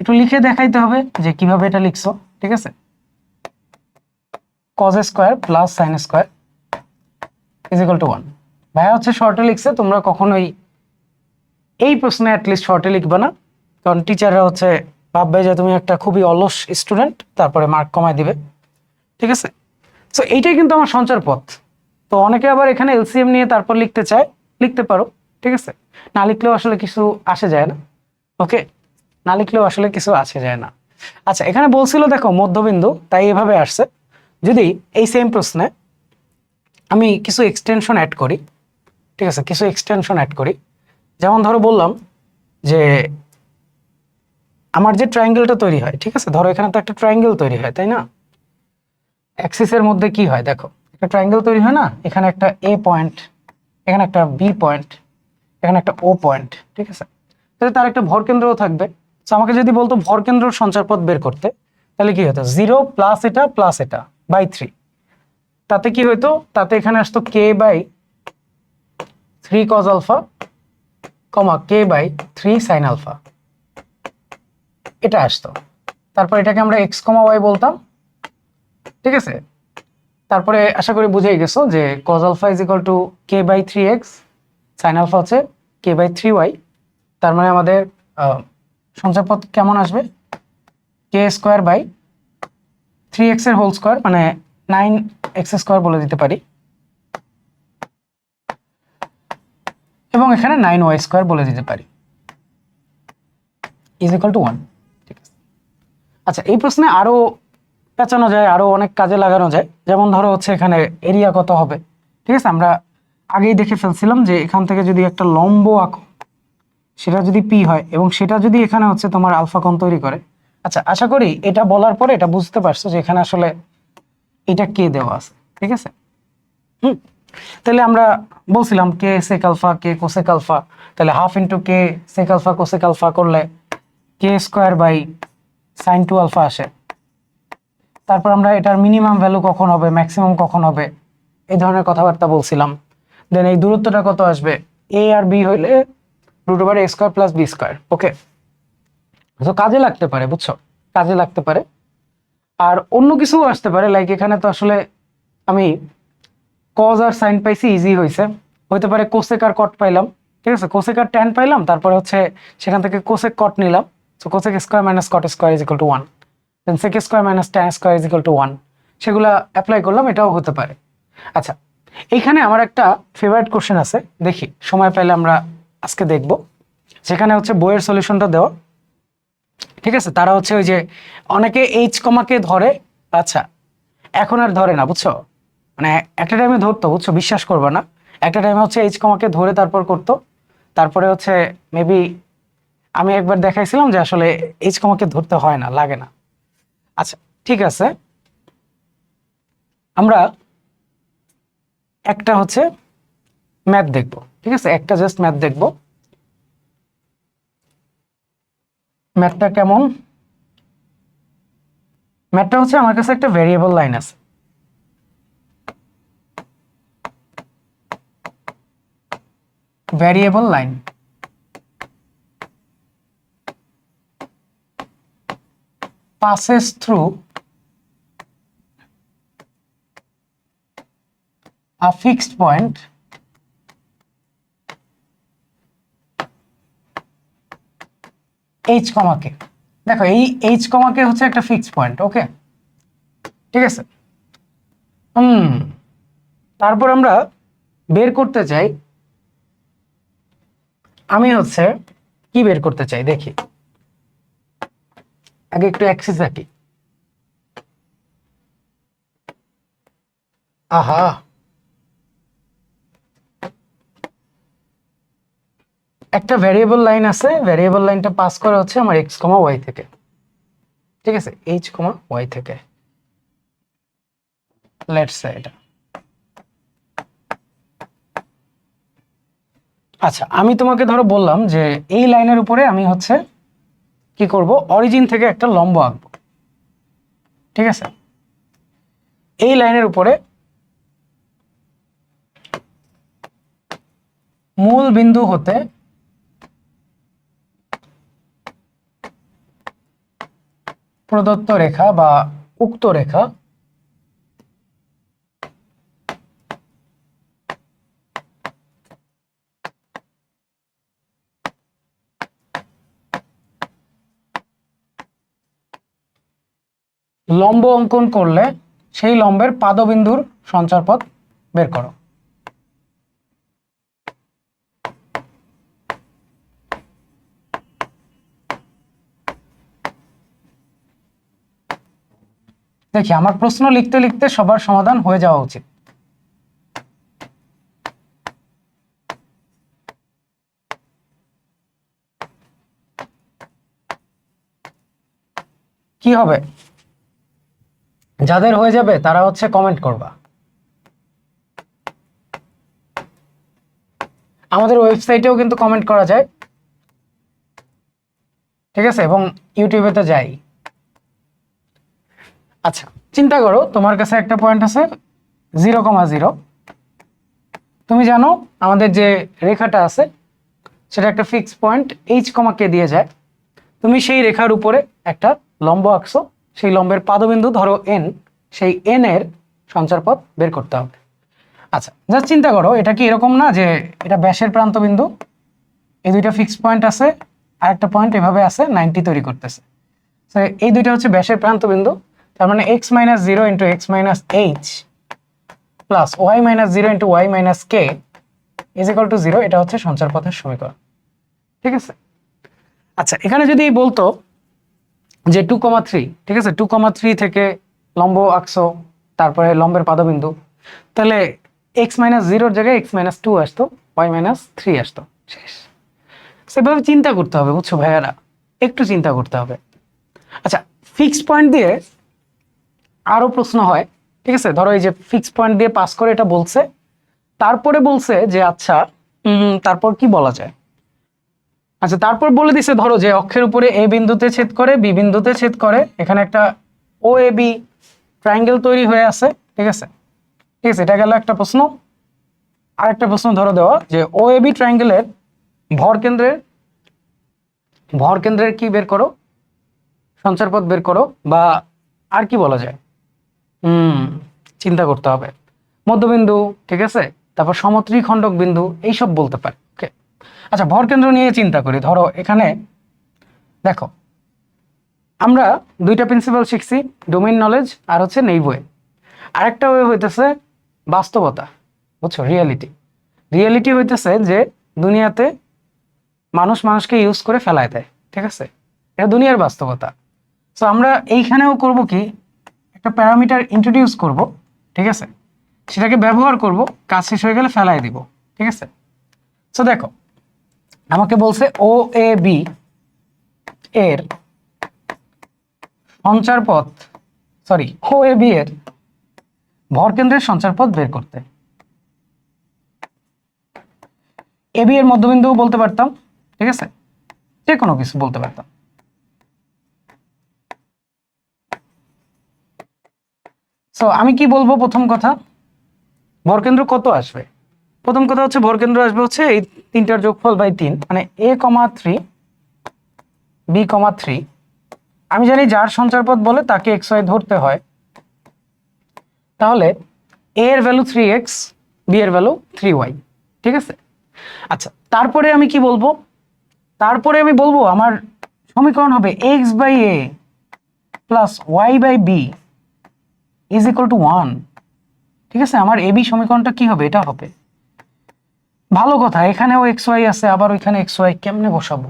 Speaker 1: একটু লিখে দেখাইতে হবে যে কিভাবে এটা লিখছো, ঠিক আছে? cos square plus sin square is equal to 1। ভাইয়া হচ্ছে শর্টে লিখছে, তোমরা কখনোই এই প্রশ্নে অ্যাটলিস্ট শর্টে লিখবে না, কারণ টিচাররা হচ্ছে ভাববে যে তুমি একটা খুবই অলস স্টুডেন্ট, তারপরে মার্ক কমায় দিবে, ঠিক আছে? সো এইটাই কিন্তু আমার সঞ্চার পথ। তো অনেকে আবার এখানে এলসিএম নিয়ে তারপর লিখতে চায়, লিখতে পারো, ঠিক আছে? না লিখলেও আসলে কিছু আসে যায় না, ওকে? না লিখলেও আসলে কিছু আসে যায় না। আচ্ছা এখানে বলছিল দেখো মধ্যবিন্দু, তাই এভাবে আসছে। যদি এই সেম প্রশ্নে আমি কিছু এক্সটেনশন অ্যাড করি, ঠিক আছে? কিছু এক্সটেনশন অ্যাড করি, যেমন ধরো বললাম যে আমার যে ট্রায়াঙ্গেলটা তৈরি হয়, ঠিক আছে, ধরো এখানে তো একটা ট্রায়াঙ্গেল তৈরি হয়, তাই না? অ্যাক্সিসের মধ্যে কি হয় দেখো, একটা ট্রায়াঙ্গেল তৈরি হয় না, এখানে একটা এ পয়েন্ট, এখানে একটা বি পয়েন্ট, এখানে একটা ও পয়েন্ট, ঠিক আছে। তাহলে তার একটা ভরকেন্দ্রও থাকবে। তো আমাকে যদি বলতো ভরকেন্দ্র সঞ্চারপথ বের করতে, তাহলে কি হতো, 0 প্লাস এটা বাই 3, তাতে কি হইতো, তাতে এখানে আসতো k by 3 cos alpha comma k by 3 sine alpha, এটা আসতো। তারপর এটাকে আমরা এক্স কমা ওয়াই বলতাম, ঠিক আছে। তারপরে আশা করি বুঝেই গেছো যে cos alpha is equal to k by 3x, sine alpha হচ্ছে কে বাই 3y। তার মানে আমাদের সঞ্চারপথ কেমন আসবে, কে স্কোয়ার বাই 3x এর হোল স্কোয়ার, মানে 9x স্কোয়ার বলে দিতে পারি, এবং এখানে 9y স্কোয়ার বলে দিতে পারি, ইজ ইকুয়াল টু 1। ঠিক আছে। আচ্ছা, এই প্রশ্নে আরো পেঁচানো যায়, আরো অনেক কাজে লাগানো যায়। যেমন ধরো হচ্ছে এখানে এরিয়া কত হবে, ঠিক আছে, আমরা আগেই দেখে ফেলছিলাম যে এখান থেকে যদি একটা লম্ব আঁকো, সেটা যদি পি হয় এবং সেটা যদি এখানে হচ্ছে তোমার আলফা কোণ তৈরি করে। আচ্ছা, আশা করি এটা বলার পরে এটা বুঝতে পারছো যে এখানে আসলে এটা কে দেওয়া আছে, ঠিক আছে। হুম, তাহলে আমরা বলছিলাম কে সেক আলফা কে কোসেক আলফা, তাহলে হাফ ইন্টু কে সেক আলফা কোসেক আলফা করলে কে স্কোয়ার বাই সাইন 2 আলফা আসে। তারপর আমরা এটার মিনিমাম ভ্যালু কখন হবে, ম্যাক্সিমাম কখন হবে, এই ধরনের কথাবার্তা বলছিলাম। দেন এই দূরত্বটা কত আসবে, এ আর বি হইলে root over a square plus B square. ওকে, তো কাজে লাগতে পারে, বুঝছো, কাজে লাগতে পারে। আর অন্য কিছু আসতে পারে, লাইক এখানে তো আসলে আমি কজ আর সাইন পাইছি, ইজি হয়েছে। হইতে পারে কোসেক আর কট পাইলাম, ঠিক আছে, কোসেক আর ট্যান পাইলাম, তারপরে হচ্ছে সেখান থেকে কোসেক কট নিলাম, so cosec square minus cot square is equal to 1, then sec square minus tan square is equal to 1, সেগুলা অ্যাপ্লাই করলাম, এটাও হতে পারে। আচ্ছা, এইখানে আমার একটা ফেভারিট কোশ্চেন আছে, দেখি সময় পাইলে আমরা আজকে দেখব, যেখানে হচ্ছে বইয়ের সলিউশনটা দেওয়া, ঠিক আছে। তারা হচ্ছে ওই যে অনেকে এইচ কমাকে ধরে, আচ্ছা এখন আর ধরে না, বুঝছো, মানে একটা টাইমে ধরতো, বুঝছো, বিশ্বাস করবে না, একটা টাইমে হচ্ছে এইচ কমাকে ধরে তারপর করতো, তারপরে হচ্ছে মেবি আমি একবার দেখাইছিলাম যে আসলে এইচ কমাকে ধরতে হয় না, লাগে না। আচ্ছা, ঠিক আছে, আমরা একটা হচ্ছে ম্যাথ দেখব, ঠিক আছে, একটা জাস্ট ম্যাথ দেখব। ম্যাথটা কেমন, ম্যাথটা হচ্ছে আমার কাছে একটা ভেরিয়েবল লাইন আছে, variable line passes through a fixed point h কমা কে। দেখো এই h কমা কে হচ্ছে একটা ফিক্সড পয়েন্ট, ওকে, ঠিক আছে। তারপর আমরা বের করতে চাই, আমি হচ্ছে কি বের করতে চাই দেখি, আগে একটু অ্যাক্সিস আঁকি। আহা, একটা ভ্যারিয়েবল লাইন আছে, ভ্যারিয়েবল লাইনটা পাস করে হচ্ছে আমার এক্স কমা ওয়াই থেকে, ঠিক আছে, এইচ কমা ওয়াই থেকে, লেটস সে এটা। আচ্ছা, আমি তোমাকে ধরো বললাম যে এই লাইনের উপরে আমি হচ্ছে কি করব, অরিজিন থেকে একটা লম্ব আঁকবো, ঠিক আছে। এই লাইনের উপরে মূল বিন্দু হতে প্রদত্ত রেখা বা উক্ত রেখা লম্ব অঙ্কন করলে সেই লম্বের পাদবিন্দুর সঞ্চারপথ বের করো। দেখি আমার প্রশ্ন লিখতে লিখতে সবার সমাধান হয়ে যাওয়া উচিত। কি হবে? যাদের হয়ে যাবে তারা হচ্ছে কমেন্ট করবা। আমাদের ওয়েবসাইটেও কিন্তু কমেন্ট করা যায়, ঠিক আছে, এবং ইউটিউবে তো যাই। আচ্ছা, চিন্তা করো তোমার কাছে একটা পয়েন্ট আছে 0,0। তুমি জানো আমাদের যে রেখাটা আছে সেটা একটা ফিক্সড পয়েন্ট h, k দিয়ে যায়। তুমি সেই রেখার উপরে একটা লম্ব আঁকছো, সেই লম্বের পাদবিন্দু ধরো n, সেই n এর সঞ্চারপথ বের করতে হবে। আচ্ছা, জাস্ট চিন্তা করো, এটা কি এরকম না যে এটা ব্যাসের প্রান্তবিন্দু, এই দুইটা ফিক্সড পয়েন্ট আছে, আর একটা পয়েন্ট এভাবে আছে 90 তৈরি করতেছে। তো এই দুইটা হচ্ছে ব্যাসের প্রান্তবিন্দু, তার মানে x - 0 × x - h plus y - 0 × y - k = 0। এটা হচ্ছে সঞ্চারপথের সমীকরণ, ঠিক আছে। আচ্ছা, এখানে যদি বলতো যে 2,3, ঠিক আছে, 2,3 থেকে লম্ব আঁকছো, তারপরে লম্বের পাদবিন্দু, তাহলে x - 0 এর জায়গায় x - 2 আসতো, y - 3 আসতো, শেষ। সেভাবে চিন্তা করতে হবে, বুঝছো ভাইয়ারা, একটু চিন্তা করতে হবে। আচ্ছা, ফিক্সড পয়েন্ট দিয়ে আরো প্রশ্ন হয়, ঠিক আছে। ধরো এই যে ফিক্সড পয়েন্ট দিয়ে পাস করে এটা বলছে, তারপরে বলছে যে আচ্ছা তারপর কি বলা যায়। আচ্ছা, তারপর বলে দিছে ধরো যে অক্ষের উপরে এ বিন্দুতে ছেদ করে, বি বিন্দুতে ছেদ করে, এখানে একটা ও এ বি ট্রায়াঙ্গেল তৈরি হয়ে আছে, ঠিক আছে, ঠিক আছে, এটা গেল একটা প্রশ্ন। আরেকটা প্রশ্ন ধরো দেওয়া যে ও এ বি ট্রায়াঙ্গেলের ভরকেন্দ্রের কি বের করো, সঞ্চারপথ বের করো, বা আর কি বলা যায়, চিন্তা করতে হবে। মধ্যবিন্দু, ঠিক আছে, তারপর সমত্রিখণ্ডক বিন্দু, এইসব বলতে পারে। ওকে, আচ্ছা, ভরকেন্দ্র নিয়ে চিন্তা করি। ধরো এখানে দেখো, আমরা দুইটা প্রিন্সিপাল শিখছি, ডোমেইন নলেজ আর হচ্ছে নেইভওয়ে। আরেকটা ওয়ে হইতেছে বাস্তবতা, বুঝছো, রিয়েলিটি। রিয়েলিটি হইতেছে যে দুনিয়াতে মানুষ মানুষকে ইউজ করে ফেলায় দেয়, ঠিক আছে, এটা দুনিয়ার বাস্তবতা। তো আমরা এইখানেও করব কি, একটা প্যারামিটার ইন্ট্রোডিউস করব, ঠিক আছে, সেটাকে ব্যবহার করব, কাজ শেষ হয়ে গেলে ফেলাই দিব, ঠিক আছে। তো দেখো, আমাকে বলছে ও এ বি এর সঞ্চারপথ, সরি, ও এ বি এর ভরকেন্দ্রের সঞ্চারপথ বের করতে। এ বি এর মধ্যবিন্দুও বলতে পারতাম, ঠিক আছে, যে কোনো কিছু বলতে পারতাম। সো আমি কি বলবো, প্রথম কথা, ভরকেন্দ্র কত আসবে। প্রথম কথা হচ্ছে ভরকেন্দ্র আসবে হচ্ছে এই তিনটার যোগফল বাই 3, মানে a, 3 b, 3। আমি জানি যার সঞ্চারপথ বলে তাকে x y ধরতে হয়, তাহলে a এর ভ্যালু 3x, b এর ভ্যালু 3y, ঠিক আছে। আচ্ছা, তারপরে আমি কি বলবো, তারপরে আমি বলবো আমার সমীকরণ হবে x/a প্লাস y/b = 1, ঠিক আছে। আমার a b সমীকরণটা কি হবে, এটা হবে। ভালো কথা, এখানেও এক্স ওয়াই আছে, আবার ওইখানে এক্স ওয়াই কেমনে বসাবো,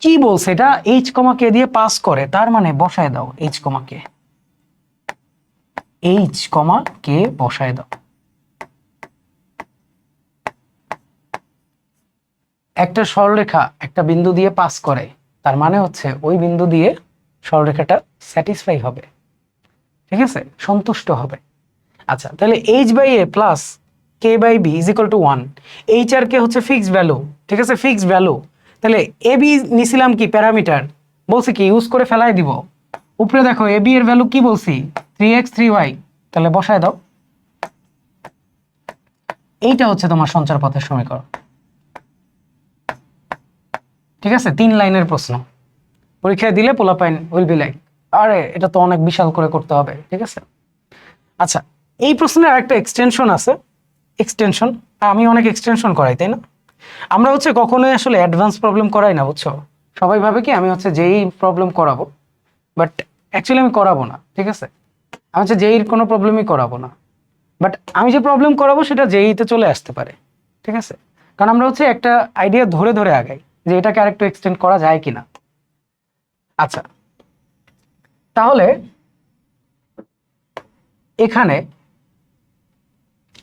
Speaker 1: কি বলছে এটা, এইচ কমা কে দিয়ে পাস করে, তার মানে বসায় দাও এইচ কমা কে, এইচ কমা কে বসায় দাও। একটা সরলরেখা একটা বিন্দু দিয়ে পাস করে, তার মানে হচ্ছে ওই বিন্দু দিয়ে সরলরেখাটা স্যাটিসফাই হবে, ঠিক আছে, সন্তুষ্ট হবে। আচ্ছা, তাহলে h/a plus k/b = 1। H R কে হচ্ছে ফিক্সড ভ্যালু, ঠিক আছে, ফিক্সড ভ্যালু। তাহলে এ বি নিছিলাম কি প্যারামিটার, বলছি কি ইউজ করে ফেলাই দিব। উপরে দেখো এ বি এর ভ্যালু কি বলছি, 3x 3y, তাহলে বসায় দাও। এইটা হচ্ছে তোমার সঞ্চারপথের সমীকরণ, ঠিক আছে। 3 লাইনের প্রশ্ন, পরীক্ষায় দিলে পোলাপাইন উইল বি লাইক, আরে এটা তো অনেক বিশাল করে করতে হবে, ঠিক আছে। আচ্ছা, এই প্রশ্নের আরেকটা এক্সটেনশন আছে, এক্সটেনশন, আমি অনেক এক্সটেনশন করাই, তাই না। আমরা হচ্ছে কখনোই আসলে অ্যাডভান্স প্রবলেম করাই না, বুঝছো। সবাই ভাবে কি আমি হচ্ছে যেই প্রবলেম করাবো, বাট অ্যাকচুয়ালি আমি করাবো না, ঠিক আছে। আমি হচ্ছে যেই কোনো প্রবলেমই করাবো না, বাট আমি যে প্রবলেম করাবো সেটা যেইতে চলে আসতে পারে, ঠিক আছে। কারণ আমরা হচ্ছে একটা আইডিয়া ধরে ধরে আগাই যে এটাকে আরেকটু এক্সটেন্ড করা যায় কিনা। আচ্ছা, তাহলে এখানে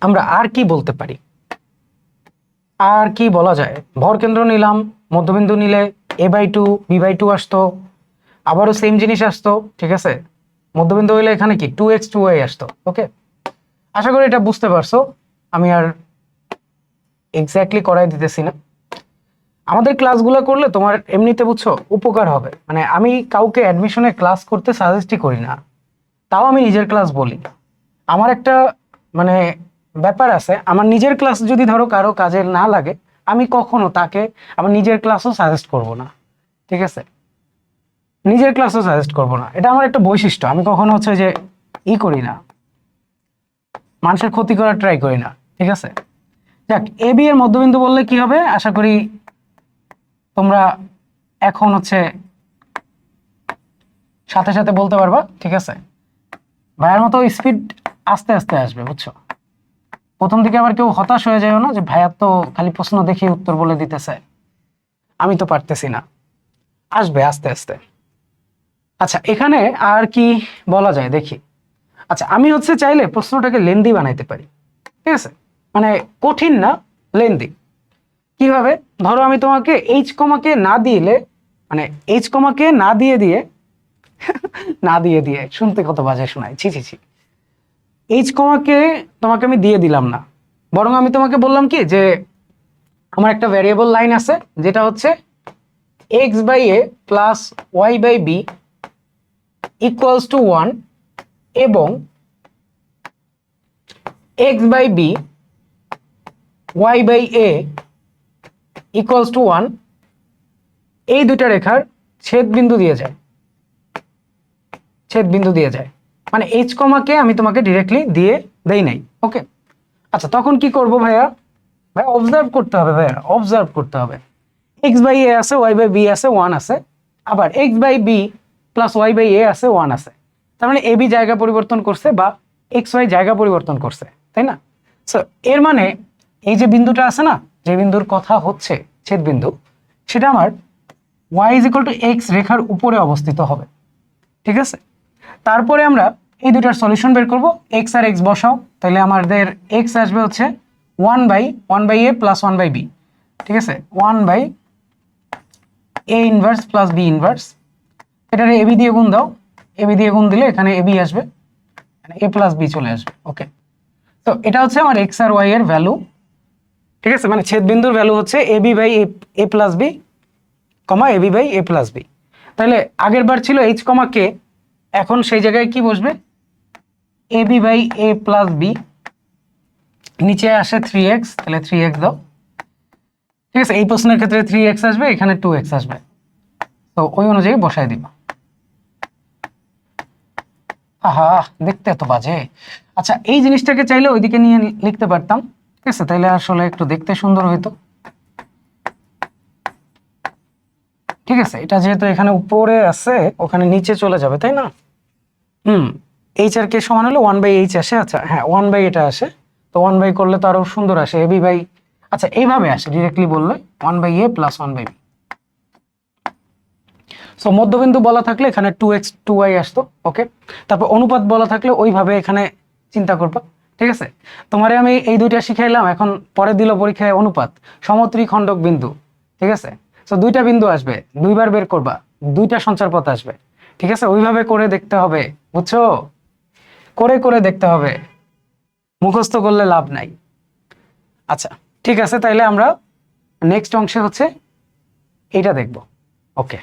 Speaker 1: আমরা আর কি বলতে পারি, আর কি বলা যায়। ভরকেন্দ্র নিলাম, মধ্যবিন্দু নিলে a/2 b/2 আসতো, আবারও সেম জিনিস আসতো, ঠিক আছে, মধ্যবিন্দু হইলে এখানে কি 2x 2y আসতো। ওকে, আশা করি এটা বুঝতে পারছো, আমি আর এক্স্যাক্টলি করাই দিতেছি না। আমাদের ক্লাসগুলো করলে তোমার এমনিতে বুঝছো উপকার হবে, মানে আমি কাউকে অ্যাডমিশনে ক্লাস করতে সাজেস্টই করি না, তাও আমি নিজের ক্লাস বলি। আমার একটা মানে ব্যাপার আছে, আমার নিজের ক্লাস যদি ধরো কারো কাজে না লাগে, আমি কখনো তাকে আমার নিজের ক্লাসও সাজেস্ট করব না, ঠিক আছে, নিজের ক্লাসও সাজেস্ট করব না, এটা আমার একটা বৈশিষ্ট্য। আমি কখনো হচ্ছে যে করি না, মানুষের ক্ষতি করার ট্রাই করি না, ঠিক আছে। যাক, এ বি এর মধ্যবিন্দু বললে কি হবে আশা করি তোমরা এখন হচ্ছে সাথে সাথে বলতে পারবা, ঠিক আছে। ভাইয়ার মতো স্পিড আস্তে আস্তে আসবে, বুঝছো। প্রথম দিকে আবার কেউ হতাশ হয়ে যায় না যে ভাইয়ার তো খালি প্রশ্ন দেখে উত্তর বলে দিতেছে, আমি তো পারতেছি না, আসবে আস্তে আস্তে। আচ্ছা, এখানে আর কি বলা যায় দেখি। আচ্ছা, আমি হচ্ছে চাইলে প্রশ্নটাকে লেন্দি বানাইতে পারি, ঠিক আছে, মানে কঠিন না, লেন্দি। কিভাবে? ধরো আমি তোমাকে এইচ কমাকে না দিলে, মানে এইচ কমাকে না দিয়ে দিয়ে না দিয়ে দিয়ে শুনতে কত বাজে শোনায়, ছি ছি ছি। এইচ কমাকে তোমাকে আমি দিয়ে দিলাম না, বরং আমি তোমাকে বললাম কি যে আমার একটা ভ্যারিয়েবল লাইন আছে যেটা হচ্ছে x by a plus y by b equals to 1 এবং x by b y by a equals to 1, এই দুটা রেখার ছেদ বিন্দু দিয়ে যায়, ছেদ বিন্দু দিয়ে যায়, মানে এইচ কমাকে আমি তোমাকে ডিরেক্টলি দিয়ে দেই নাই। ওকে, আচ্ছা তখন কি করব ভাইয়া? ভাইয়া অবজার্ভ করতে হবে, ভাইয়া অবজার্ভ করতে হবে। এক্স বাই এ আছে, ওয়াই বাই বি আছে, 1 আছে, আবার x by b plus y by a আছে, 1 আছে। তার মানে এ বি জায়গা পরিবর্তন করছে বা এক্স ওয়াই জায়গা পরিবর্তন করছে, তাই না? সো এর মানে এই যে বিন্দুটা আছে না, যে বিন্দুর কথা হচ্ছে ছেদ বিন্দু, সেটা আমার y is equal to x রেখার উপরে অবস্থিত হবে, ঠিক আছে। তারপরে আমরা এই দুটার সলিউশন বের করব, এক্স আর এক্স বসাও, তাহলে আমাদের এক্স আসবে হচ্ছে 1 by a plus 1 by b, ঠিক আছে, 1 by a inverse plus b inverse. এটারে এবি দিয়ে গুণ দাও, এবি দিয়ে গুণ দিলে এখানে এবি আসবে, মানে এ প্লাস বি চলে আসবে। ওকে, তো এটা হচ্ছে আমার এক্স আর ওয়াই এর ভ্যালু, ঠিক আছে, মানে ছেদ বিন্দুর ভ্যালু হচ্ছে ab by a plus b comma ab by a plus b. তাহলে আগের বার ছিল এইচ কমা কে, এখন সেই জায়গায় কি বসবে? Ab by a plus b, নিচে আসে 3x, তাহলে 3x দাও, ঠিক আছে। এই প্রশ্নের ক্ষেত্রে 3x আসবে, এখানে 2x আসবে, তো ওই অনুযায়ী বসায় দিব। আহা, দেখতে এত বাজে। আচ্ছা, এই জিনিসটাকে চাইলে ওইদিকে নিয়ে লিখতে পারতাম, ঠিক আছে, তাইলে আসলে একটু দেখতে সুন্দর হইতো, ঠিক আছে। এটা যেহেতু এখানে উপরে আছে, ওখানে নিচে চলে যাবে, তাই না? এইচ আর কে সমান হলে 1 বাই এইচ আসে। আচ্ছা হ্যাঁ, 1 বাই এটা আসে, তো 1 বাই করলে তো আরো সুন্দর আসে, এবি বাই, আচ্ছা এইভাবে আসে ডিরেক্টলি বললে 1 by a plus 1 by b. So মধ্যবিন্দু বলা থাকলে এখানে 2x 2y আসতো। ওকে, তারপর অনুপাত বলা থাকলে ওইভাবে এখানে চিন্তা করবা, ঠিক আছে। তোমারে আমি এই দুইটা শিখাইলাম, এখন পরে দিল পরীক্ষায় অনুপাত, সমত্রিখণ্ডক বিন্দু, ঠিক আছে। সো দুইটা বিন্দু আসবে, দুইবার বের করবা, দুইটা সঞ্চার পথ আসবে, ঠিক আছে, ওইভাবে করে দেখতে হবে, বুঝছো, করে করে দেখতে হবে, মুখস্থ করলে লাভ নাই। আচ্ছা ঠিক আছে, তাইলে আমরা নেক্সট অংশে হচ্ছে এইটা দেখব। ওকে।